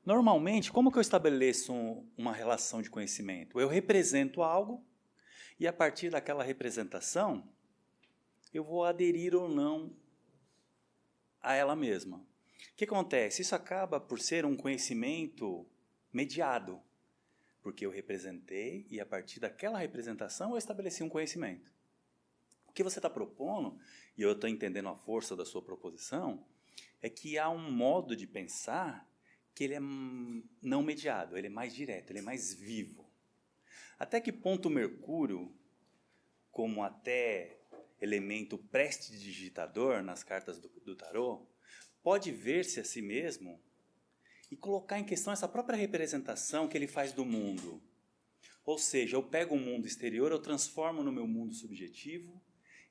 S4: Normalmente, como que eu estabeleço uma relação de conhecimento? Eu represento algo e, a partir daquela representação, eu vou aderir ou não a ela mesma. O que acontece? Isso acaba por ser um conhecimento mediado, porque eu representei e, a partir daquela representação, eu estabeleci um conhecimento. O que você está propondo, e eu estou entendendo a força da sua proposição, é que há um modo de pensar que ele é não mediado, ele é mais direto, ele é mais vivo. Até que ponto o Mercúrio, como até elemento prestidigitador nas cartas do tarô, pode ver-se a si mesmo e colocar em questão essa própria representação que ele faz do mundo. Ou seja, eu pego o mundo exterior, eu transformo no meu mundo subjetivo,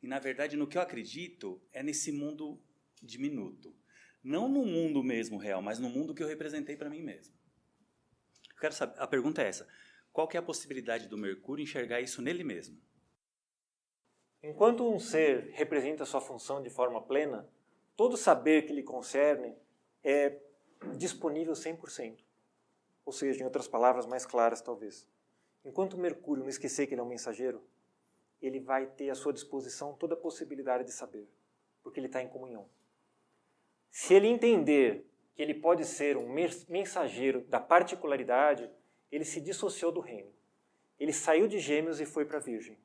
S4: e, na verdade, no que eu acredito é nesse mundo diminuto. Não no mundo mesmo real, mas no mundo que eu representei para mim mesmo. Eu quero saber, a pergunta é essa: qual que é a possibilidade do Mercúrio enxergar isso nele mesmo?
S1: Enquanto um ser representa sua função de forma plena, todo saber que lhe concerne é disponível 100%. Ou seja, em outras palavras mais claras, talvez. Enquanto o Mercúrio não esquecer que ele é um mensageiro, ele vai ter à sua disposição toda a possibilidade de saber, porque ele está em comunhão. Se ele entender que ele pode ser um mensageiro da particularidade, ele se dissociou do reino. Ele saiu de Gêmeos e foi para Virgem.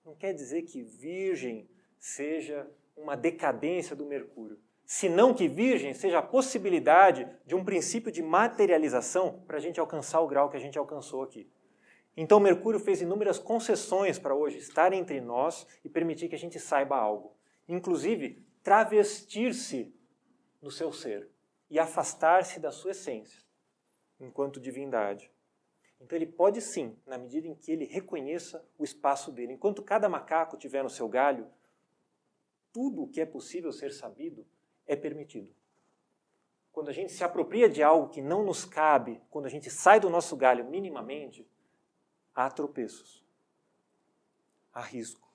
S1: Não quer dizer que Virgem seja uma decadência do Mercúrio. senão que virgem seja a possibilidade de um princípio de materialização para a gente alcançar o grau que a gente alcançou aqui. Então Mercúrio fez inúmeras concessões para hoje estar entre nós e permitir que a gente saiba algo. Inclusive, travestir-se no seu ser e afastar-se da sua essência, enquanto divindade. Então ele pode sim, na medida em que ele reconheça o espaço dele. Enquanto cada macaco tiver no seu galho, tudo o que é possível ser sabido é permitido. Quando a gente se apropria de algo que não nos cabe, quando a gente sai do nosso galho minimamente, há tropeços, há risco.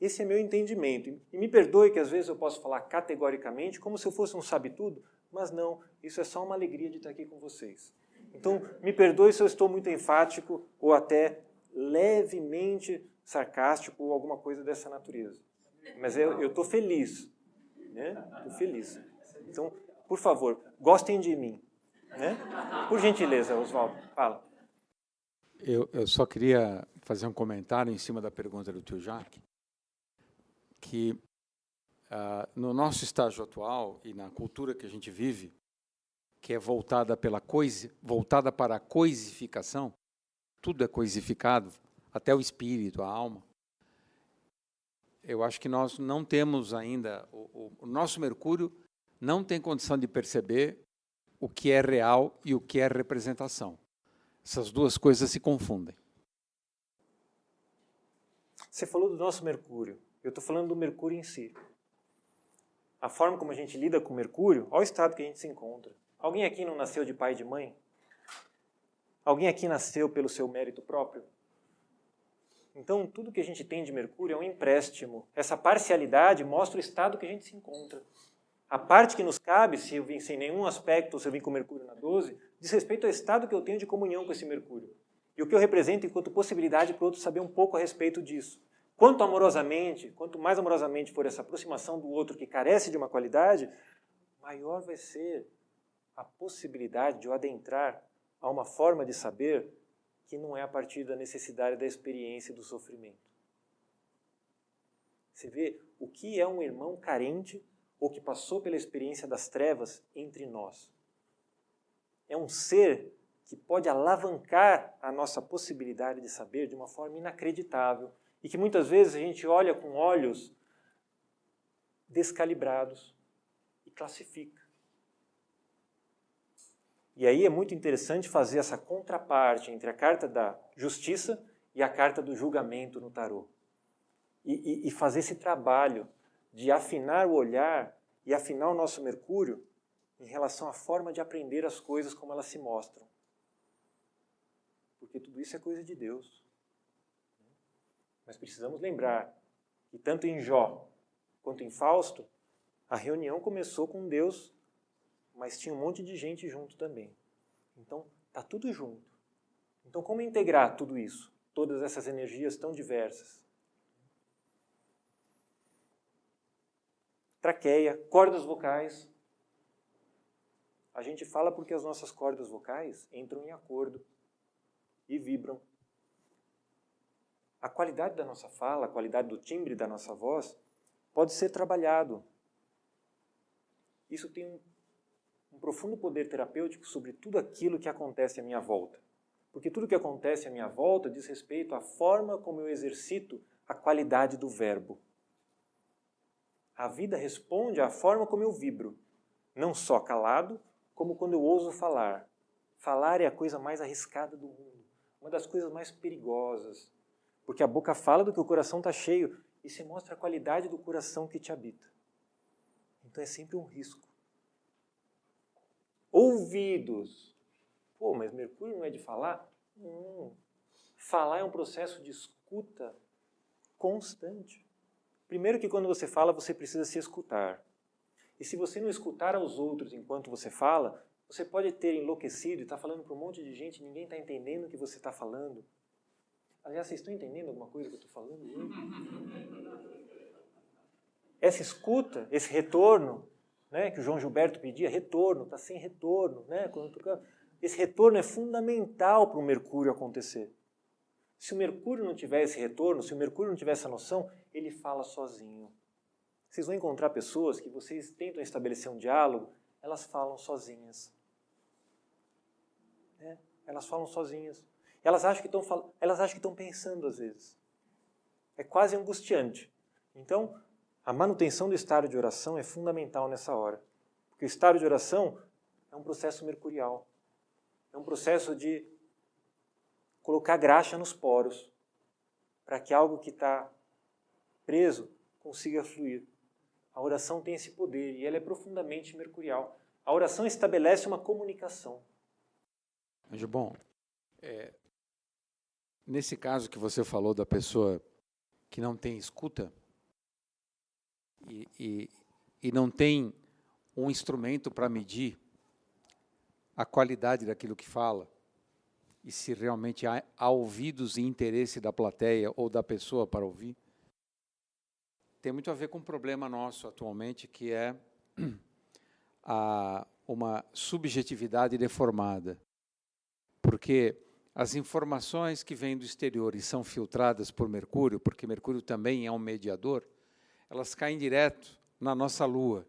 S1: Esse é meu entendimento. E me perdoe que às vezes eu posso falar categoricamente, como se eu fosse um sabe-tudo, mas não, isso é só uma alegria de estar aqui com vocês. Então, me perdoe se eu estou muito enfático ou até levemente sarcástico ou alguma coisa dessa natureza. Mas eu estou feliz. Estou feliz. Então, por favor, gostem de mim. Né? Por gentileza, Oswaldo, fala.
S2: Eu só queria fazer um comentário em cima da pergunta do tio Jacques, que no nosso estágio atual e na cultura que a gente vive, que é voltada para a coisificação, tudo é coisificado, até o espírito, a alma. Eu acho que nós não temos ainda, o nosso Mercúrio não tem condição de perceber o que é real e o que é representação. Essas duas coisas se confundem.
S1: Você falou do nosso Mercúrio. Eu estou falando do Mercúrio em si. A forma como a gente lida com o Mercúrio, olha o estado que a gente se encontra. Alguém aqui não nasceu de pai e de mãe? Alguém aqui nasceu pelo seu mérito próprio? Então, tudo que a gente tem de Mercúrio é um empréstimo. Essa parcialidade mostra o estado que a gente se encontra. A parte que nos cabe, se eu vim sem nenhum aspecto, se eu vim com Mercúrio na 12, diz respeito ao estado que eu tenho de comunhão com esse Mercúrio. E o que eu represento enquanto possibilidade para o outro saber um pouco a respeito disso. Quanto mais amorosamente for essa aproximação do outro que carece de uma qualidade, maior vai ser a possibilidade de eu adentrar a uma forma de saber que não é a partir da necessidade da experiência e do sofrimento. Você vê o que é um irmão carente ou que passou pela experiência das trevas entre nós. É um ser que pode alavancar a nossa possibilidade de saber de uma forma inacreditável e que muitas vezes a gente olha com olhos descalibrados e classifica. E aí é muito interessante fazer essa contraparte entre a carta da justiça e a carta do julgamento no tarô. E fazer esse trabalho de afinar o olhar e afinar o nosso Mercúrio em relação à forma de aprender as coisas como elas se mostram. Porque tudo isso é coisa de Deus. Mas precisamos lembrar que tanto em Jó quanto em Fausto, a reunião começou com Deus, mas tinha um monte de gente junto também. Então, está tudo junto. Então, como integrar tudo isso? Todas essas energias tão diversas? Traqueia, cordas vocais. A gente fala porque as nossas cordas vocais entram em acordo e vibram. A qualidade da nossa fala, a qualidade do timbre da nossa voz pode ser trabalhado. Isso tem um profundo poder terapêutico sobre tudo aquilo que acontece à minha volta. Porque tudo que acontece à minha volta diz respeito à forma como eu exercito a qualidade do verbo. A vida responde à forma como eu vibro, não só calado, como quando eu ouso falar. Falar é a coisa mais arriscada do mundo, uma das coisas mais perigosas, porque a boca fala do que o coração está cheio e se mostra a qualidade do coração que te habita. Então é sempre um risco. Ouvidos. Pô, mas Mercúrio não é de falar? Não. Falar é um processo de escuta constante. Primeiro que quando você fala, você precisa se escutar. E se você não escutar aos outros enquanto você fala, você pode ter enlouquecido e estar falando para um monte de gente e ninguém está entendendo o que você está falando. Aliás, vocês estão entendendo alguma coisa que eu estou falando? Essa escuta, esse retorno, né, que o João Gilberto pedia, retorno, está sem retorno. Né, esse retorno é fundamental para o Mercúrio acontecer. Se o Mercúrio não tiver esse retorno, se o Mercúrio não tiver essa noção, ele fala sozinho. vocês vão encontrar pessoas que vocês tentam estabelecer um diálogo, elas falam sozinhas. Elas falam sozinhas. Elas acham que estão pensando às vezes. É quase angustiante. Então, a manutenção do estado de oração é fundamental nessa hora. Porque o estado de oração é um processo mercurial. É um processo de colocar graxa nos poros, para que algo que está preso consiga fluir. A oração tem esse poder e ela é profundamente mercurial. A oração estabelece uma comunicação.
S2: Anjo bom, nesse caso que você falou da pessoa que não tem escuta e não tem um instrumento para medir a qualidade daquilo que fala, e se realmente há ouvidos e interesse da plateia ou da pessoa para ouvir, tem muito a ver com um problema nosso atualmente, que é uma subjetividade deformada. Porque as informações que vêm do exterior e são filtradas por Mercúrio, porque Mercúrio também é um mediador, elas caem direto na nossa Lua,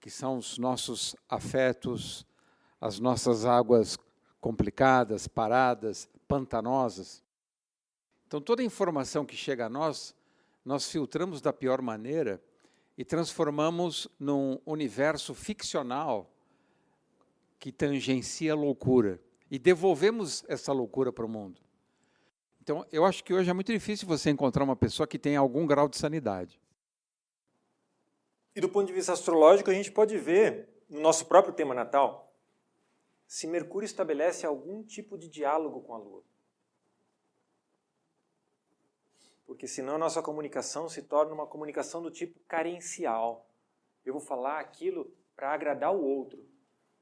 S2: que são os nossos afetos, as nossas águas complicadas, paradas, pantanosas. Então, toda a informação que chega a nós filtramos da pior maneira e transformamos num universo ficcional que tangencia a loucura. E devolvemos essa loucura para o mundo. Então, eu acho que hoje é muito difícil você encontrar uma pessoa que tenha algum grau de sanidade.
S1: E do ponto de vista astrológico, a gente pode ver, no nosso próprio tema natal, se Mercúrio estabelece algum tipo de diálogo com a Lua. Porque senão a nossa comunicação se torna uma comunicação do tipo carencial. Eu vou falar aquilo para agradar o outro.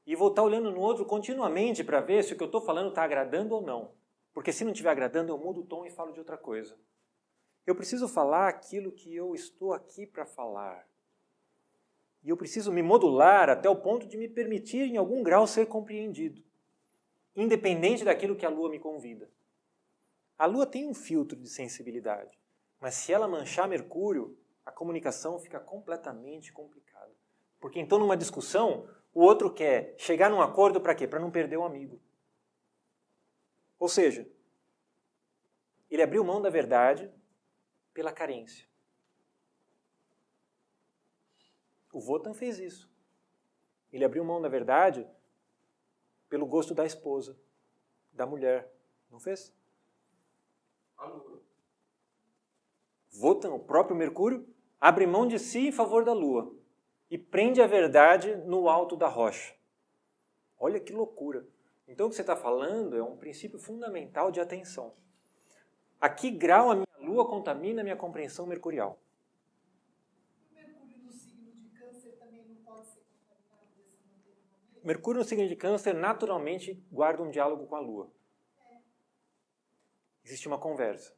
S1: E vou estar olhando no outro continuamente para ver se o que eu estou falando está agradando ou não. Porque se não estiver agradando, eu mudo o tom e falo de outra coisa. Eu preciso falar aquilo que eu estou aqui para falar. E eu preciso me modular até o ponto de me permitir, em algum grau, ser compreendido. Independente daquilo que a Lua me convida. A Lua tem um filtro de sensibilidade. Mas se ela manchar Mercúrio, a comunicação fica completamente complicada. Porque então, numa discussão, o outro quer chegar num acordo para quê? Para não perder o amigo. Ou seja, ele abriu mão da verdade pela carência. O Wotan fez isso. Ele abriu mão da verdade pelo gosto da esposa, da mulher. Não fez?
S2: A Lua.
S1: Wotan, o próprio Mercúrio, abre mão de si em favor da Lua e prende a verdade no alto da rocha. Olha que loucura. Então o que você está falando é um princípio fundamental de atenção. A que grau a minha Lua contamina a minha compreensão mercurial? Mercúrio no signo de Câncer naturalmente guarda um diálogo com a Lua. Existe uma conversa.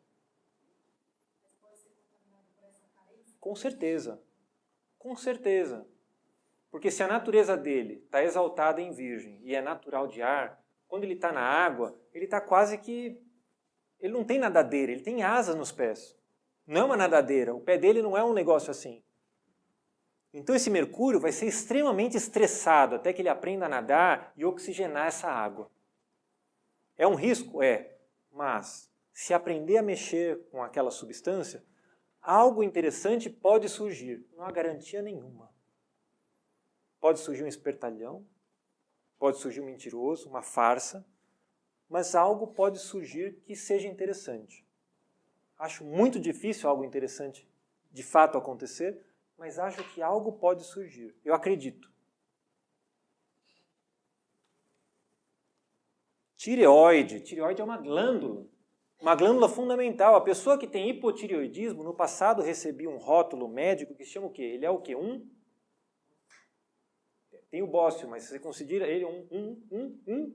S1: Com certeza. Com certeza. Porque se a natureza dele está exaltada em Virgem e é natural de ar, quando ele está na água, ele está quase que... Ele não tem nadadeira, ele tem asas nos pés. Não é uma nadadeira, o pé dele não é um negócio assim. Então esse Mercúrio vai ser extremamente estressado até que ele aprenda a nadar e oxigenar essa água. É um risco? É. Mas se aprender a mexer com aquela substância, algo interessante pode surgir. Não há garantia nenhuma. Pode surgir um espertalhão, pode surgir um mentiroso, uma farsa, mas algo pode surgir que seja interessante. Acho muito difícil algo interessante de fato acontecer, mas acho que algo pode surgir. Eu acredito. Tireoide. Tireoide é uma glândula fundamental. A pessoa que tem hipotireoidismo, no passado recebia um rótulo médico que se chama o quê? Ele é o quê? Tem o bócio, mas você considera ele um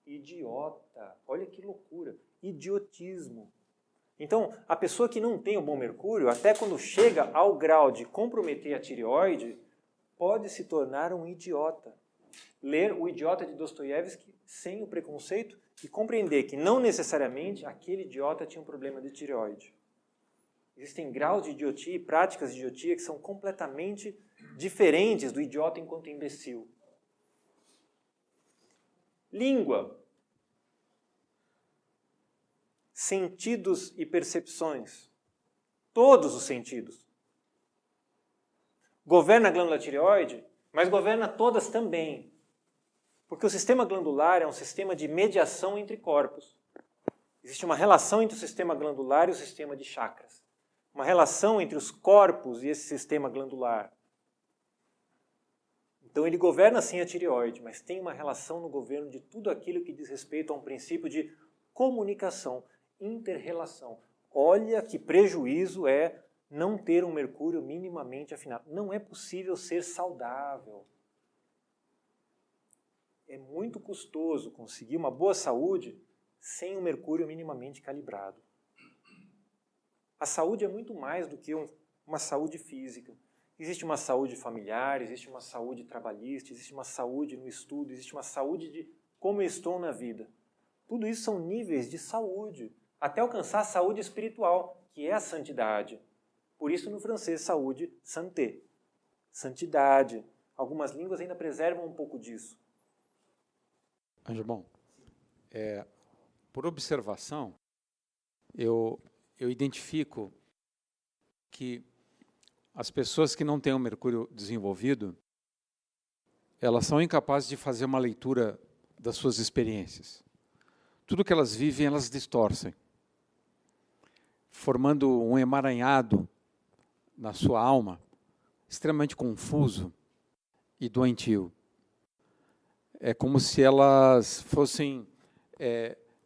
S1: idiota. Olha que loucura. Idiotismo. Então, a pessoa que não tem o bom Mercúrio, até quando chega ao grau de comprometer a tireoide, pode se tornar um idiota. Ler O Idiota de Dostoiévski sem o preconceito e compreender que não necessariamente aquele idiota tinha um problema de tireoide. Existem graus de idiotia e práticas de idiotia que são completamente diferentes do idiota enquanto imbecil. Língua. Sentidos e percepções. Todos os sentidos. Governa a glândula tireoide, mas governa todas também. Porque o sistema glandular é um sistema de mediação entre corpos. Existe uma relação entre o sistema glandular e o sistema de chakras. Uma relação entre os corpos e esse sistema glandular. Então ele governa sim a tireoide, mas tem uma relação no governo de tudo aquilo que diz respeito a um princípio de comunicação, inter-relação. Olha que prejuízo é não ter um Mercúrio minimamente afinado. Não é possível ser saudável. É muito custoso conseguir uma boa saúde sem um Mercúrio minimamente calibrado. A saúde é muito mais do que uma saúde física. Existe uma saúde familiar, existe uma saúde trabalhista, existe uma saúde no estudo, existe uma saúde de como eu estou na vida. Tudo isso são níveis de saúde, até alcançar a saúde espiritual, que é a santidade. Por isso, no francês, saúde, santé. Santidade. Algumas línguas ainda preservam um pouco disso.
S2: Angelbon, por observação, eu identifico que as pessoas que não têm o Mercúrio desenvolvido, elas são incapazes de fazer uma leitura das suas experiências. Tudo que elas vivem, elas distorcem, formando um emaranhado na sua alma, extremamente confuso e doentio. É como se elas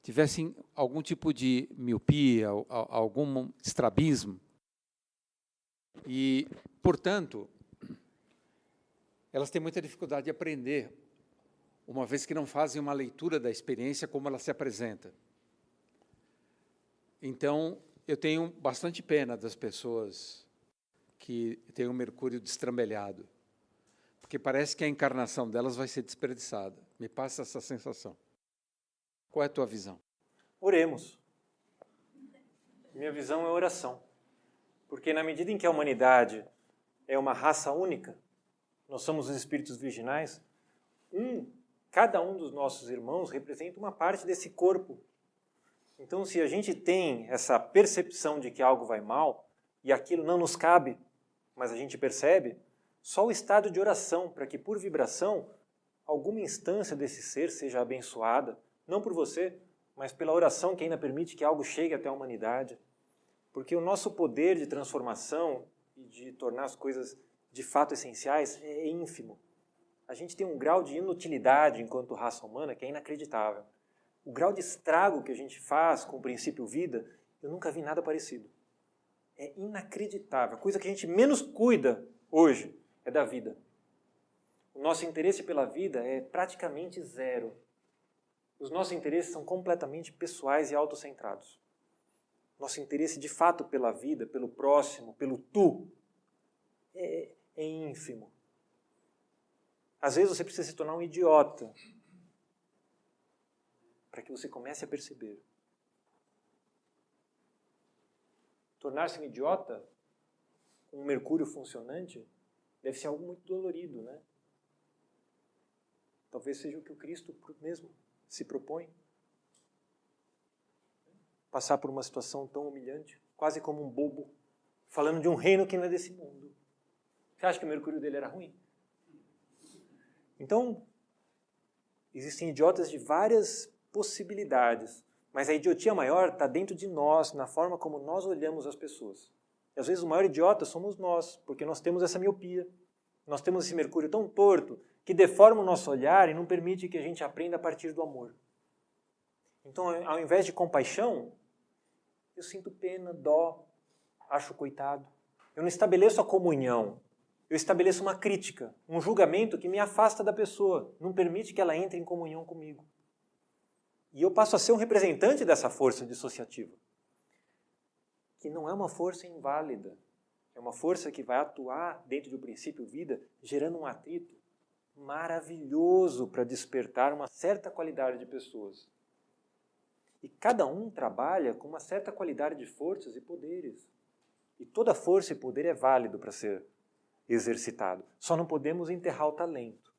S2: tivessem algum tipo de miopia, algum estrabismo. E, portanto, elas têm muita dificuldade de aprender, uma vez que não fazem uma leitura da experiência como ela se apresenta. Então, eu tenho bastante pena das pessoas que têm o Mercúrio destrambelhado, porque parece que a encarnação delas vai ser desperdiçada. Me passa essa sensação. Qual é a tua visão?
S1: Oremos. Minha visão é oração. Porque na medida em que a humanidade é uma raça única, nós somos os espíritos virginais, cada um dos nossos irmãos representa uma parte desse corpo. Então, se a gente tem essa percepção de que algo vai mal, e aquilo não nos cabe, mas a gente percebe, só o estado de oração, para que por vibração, alguma instância desse ser seja abençoada, não por você, mas pela oração que ainda permite que algo chegue até a humanidade. Porque o nosso poder de transformação e de tornar as coisas de fato essenciais é ínfimo. A gente tem um grau de inutilidade enquanto raça humana que é inacreditável. O grau de estrago que a gente faz com o princípio vida, eu nunca vi nada parecido. É inacreditável. A coisa que a gente menos cuida hoje é da vida. O nosso interesse pela vida é praticamente zero. Os nossos interesses são completamente pessoais e autocentrados. Nosso interesse de fato pela vida, pelo próximo, pelo tu, é ínfimo. Às vezes você precisa se tornar um idiota para que você comece a perceber. Tornar-se um idiota, um Mercúrio funcionante, deve ser algo muito dolorido, né? Talvez seja o que o Cristo mesmo se propõe. Passar por uma situação tão humilhante, quase como um bobo, falando de um reino que não é desse mundo. Você acha que o Mercúrio dele era ruim? Então, existem idiotas de várias possibilidades, mas a idiotia maior está dentro de nós, na forma como nós olhamos as pessoas. E às vezes o maior idiota somos nós, porque nós temos essa miopia. Nós temos esse Mercúrio tão torto que deforma o nosso olhar e não permite que a gente aprenda a partir do amor. Então, ao invés de compaixão, eu sinto pena, dó, acho coitado. Eu não estabeleço a comunhão. Eu estabeleço uma crítica, um julgamento que me afasta da pessoa, não permite que ela entre em comunhão comigo. E eu passo a ser um representante dessa força dissociativa, que não é uma força inválida, é uma força que vai atuar dentro do princípio vida, gerando um atrito maravilhoso para despertar uma certa qualidade de pessoas. E cada um trabalha com uma certa qualidade de forças e poderes. E toda força e poder é válido para ser exercitado. Só não podemos enterrar o talento.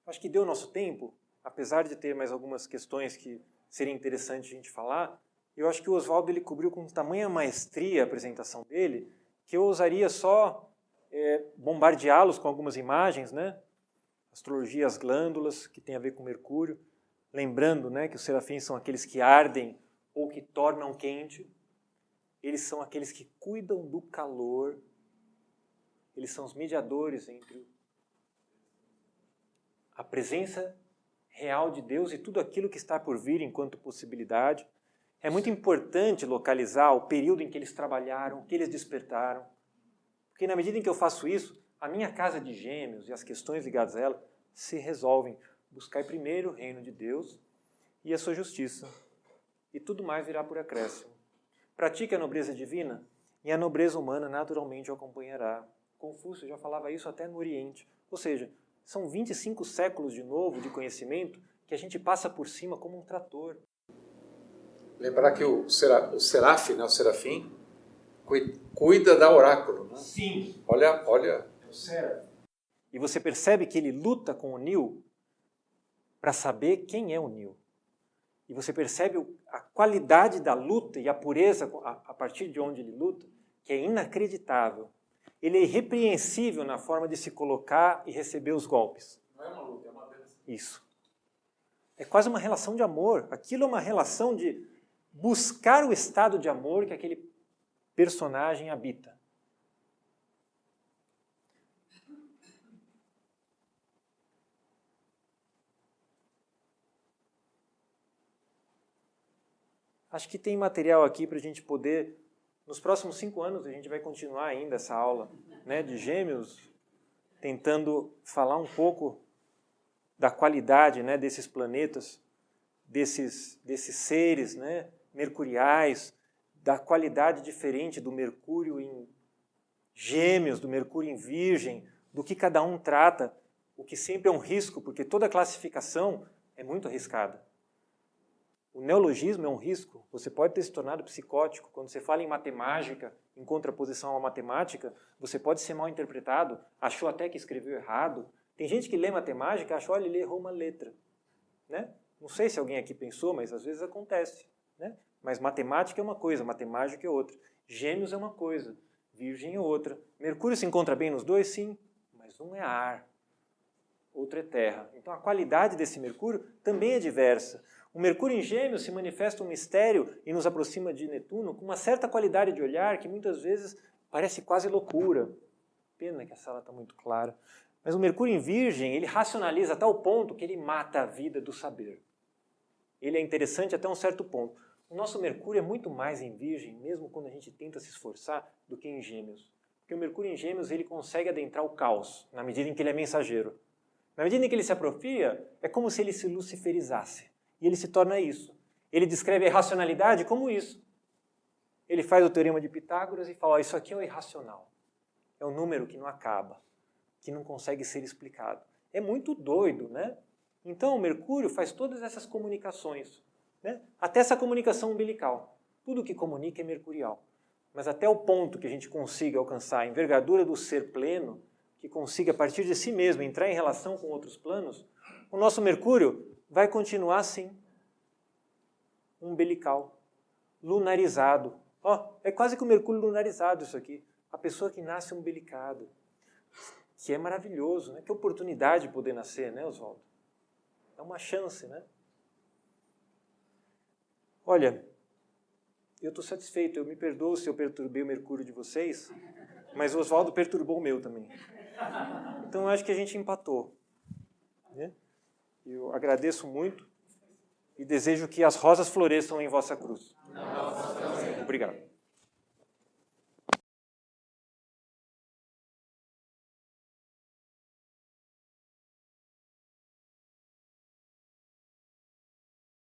S1: Acho que deu nosso tempo, apesar de ter mais algumas questões que seria interessante a gente falar. Eu acho que o Oswaldo ele cobriu com tamanha maestria a apresentação dele, que eu ousaria só bombardeá-los com algumas imagens, né? Astrologia, as glândulas, que tem a ver com Mercúrio. Lembrando, né, que os serafins são aqueles que ardem ou que tornam quente. Eles são aqueles que cuidam do calor. Eles são os mediadores entre a presença real de Deus e tudo aquilo que está por vir enquanto possibilidade. É muito importante localizar o período em que eles trabalharam, que eles despertaram. Porque na medida em que eu faço isso, a minha casa de Gêmeos e as questões ligadas a ela se resolvem. Buscai primeiro o reino de Deus e a sua justiça, e tudo mais virá por acréscimo. Pratique a nobreza divina e a nobreza humana naturalmente o acompanhará. Confúcio já falava isso até no Oriente. Ou seja, são 25 séculos de novo de conhecimento que a gente passa por cima como um trator.
S2: Lembrar que o serafim, né, o serafim, cuida da oráculo. Né?
S1: Sim.
S2: Olha.
S1: O serafim. E você percebe que ele luta com o Nil para saber quem é o Nil. E você percebe a qualidade da luta e a pureza a partir de onde ele luta, que é inacreditável. Ele é irrepreensível na forma de se colocar e receber os golpes.
S2: Não é uma luta, é uma dança.
S1: Isso. É quase uma relação de amor. Aquilo é uma relação de buscar o estado de amor que aquele personagem habita. Acho que tem material aqui para a gente poder, nos próximos 5 anos, a gente vai continuar ainda essa aula, né, de Gêmeos, tentando falar um pouco da qualidade, né, desses planetas, desses seres, né, mercuriais, da qualidade diferente do Mercúrio em Gêmeos, do Mercúrio em Virgem, do que cada um trata, o que sempre é um risco, porque toda classificação é muito arriscada. O neologismo é um risco. Você pode ter se tornado psicótico. Quando você fala em matemática, em contraposição à matemática, você pode ser mal interpretado, achou até que escreveu errado. Tem gente que lê matemática e acha, olha, ele errou uma letra. Né? Não sei se alguém aqui pensou, mas às vezes acontece. Né? Mas matemática é uma coisa, matemática é outra. Gêmeos é uma coisa, Virgem é outra. Mercúrio se encontra bem nos dois? Sim, mas um é ar, outro é terra. Então a qualidade desse Mercúrio também é diversa. O Mercúrio em Gêmeos se manifesta um mistério e nos aproxima de Netuno com uma certa qualidade de olhar que muitas vezes parece quase loucura. Pena que a sala está muito clara. Mas o Mercúrio em Virgem, ele racionaliza a tal ponto que ele mata a vida do saber. Ele é interessante até um certo ponto. O nosso Mercúrio é muito mais em Virgem, mesmo quando a gente tenta se esforçar, do que em Gêmeos. Porque o Mercúrio em Gêmeos ele consegue adentrar o caos, na medida em que ele é mensageiro. Na medida em que ele se aprofia, é como se ele se luciferizasse. E ele se torna isso. Ele descreve a irracionalidade como isso. Ele faz o teorema de Pitágoras e fala, isso aqui é o irracional. É um número que não acaba, que não consegue ser explicado. É muito doido, né? Então o Mercúrio faz todas essas comunicações, né? Até essa comunicação umbilical. Tudo que comunica é mercurial. Mas até o ponto que a gente consiga alcançar a envergadura do ser pleno, que consiga a partir de si mesmo entrar em relação com outros planos, o nosso Mercúrio vai continuar assim, umbilical, lunarizado. É quase que o Mercúrio lunarizado isso aqui. A pessoa que nasce umbilicada, que é maravilhoso, né? Que oportunidade de poder nascer, né, Oswaldo? É uma chance, né? Olha, eu estou satisfeito, eu me perdoo se eu perturbei o Mercúrio de vocês, mas o Oswaldo perturbou o meu também. Então eu acho que a gente empatou, né? Eu agradeço muito e desejo que as rosas floresçam em vossa cruz. Obrigado.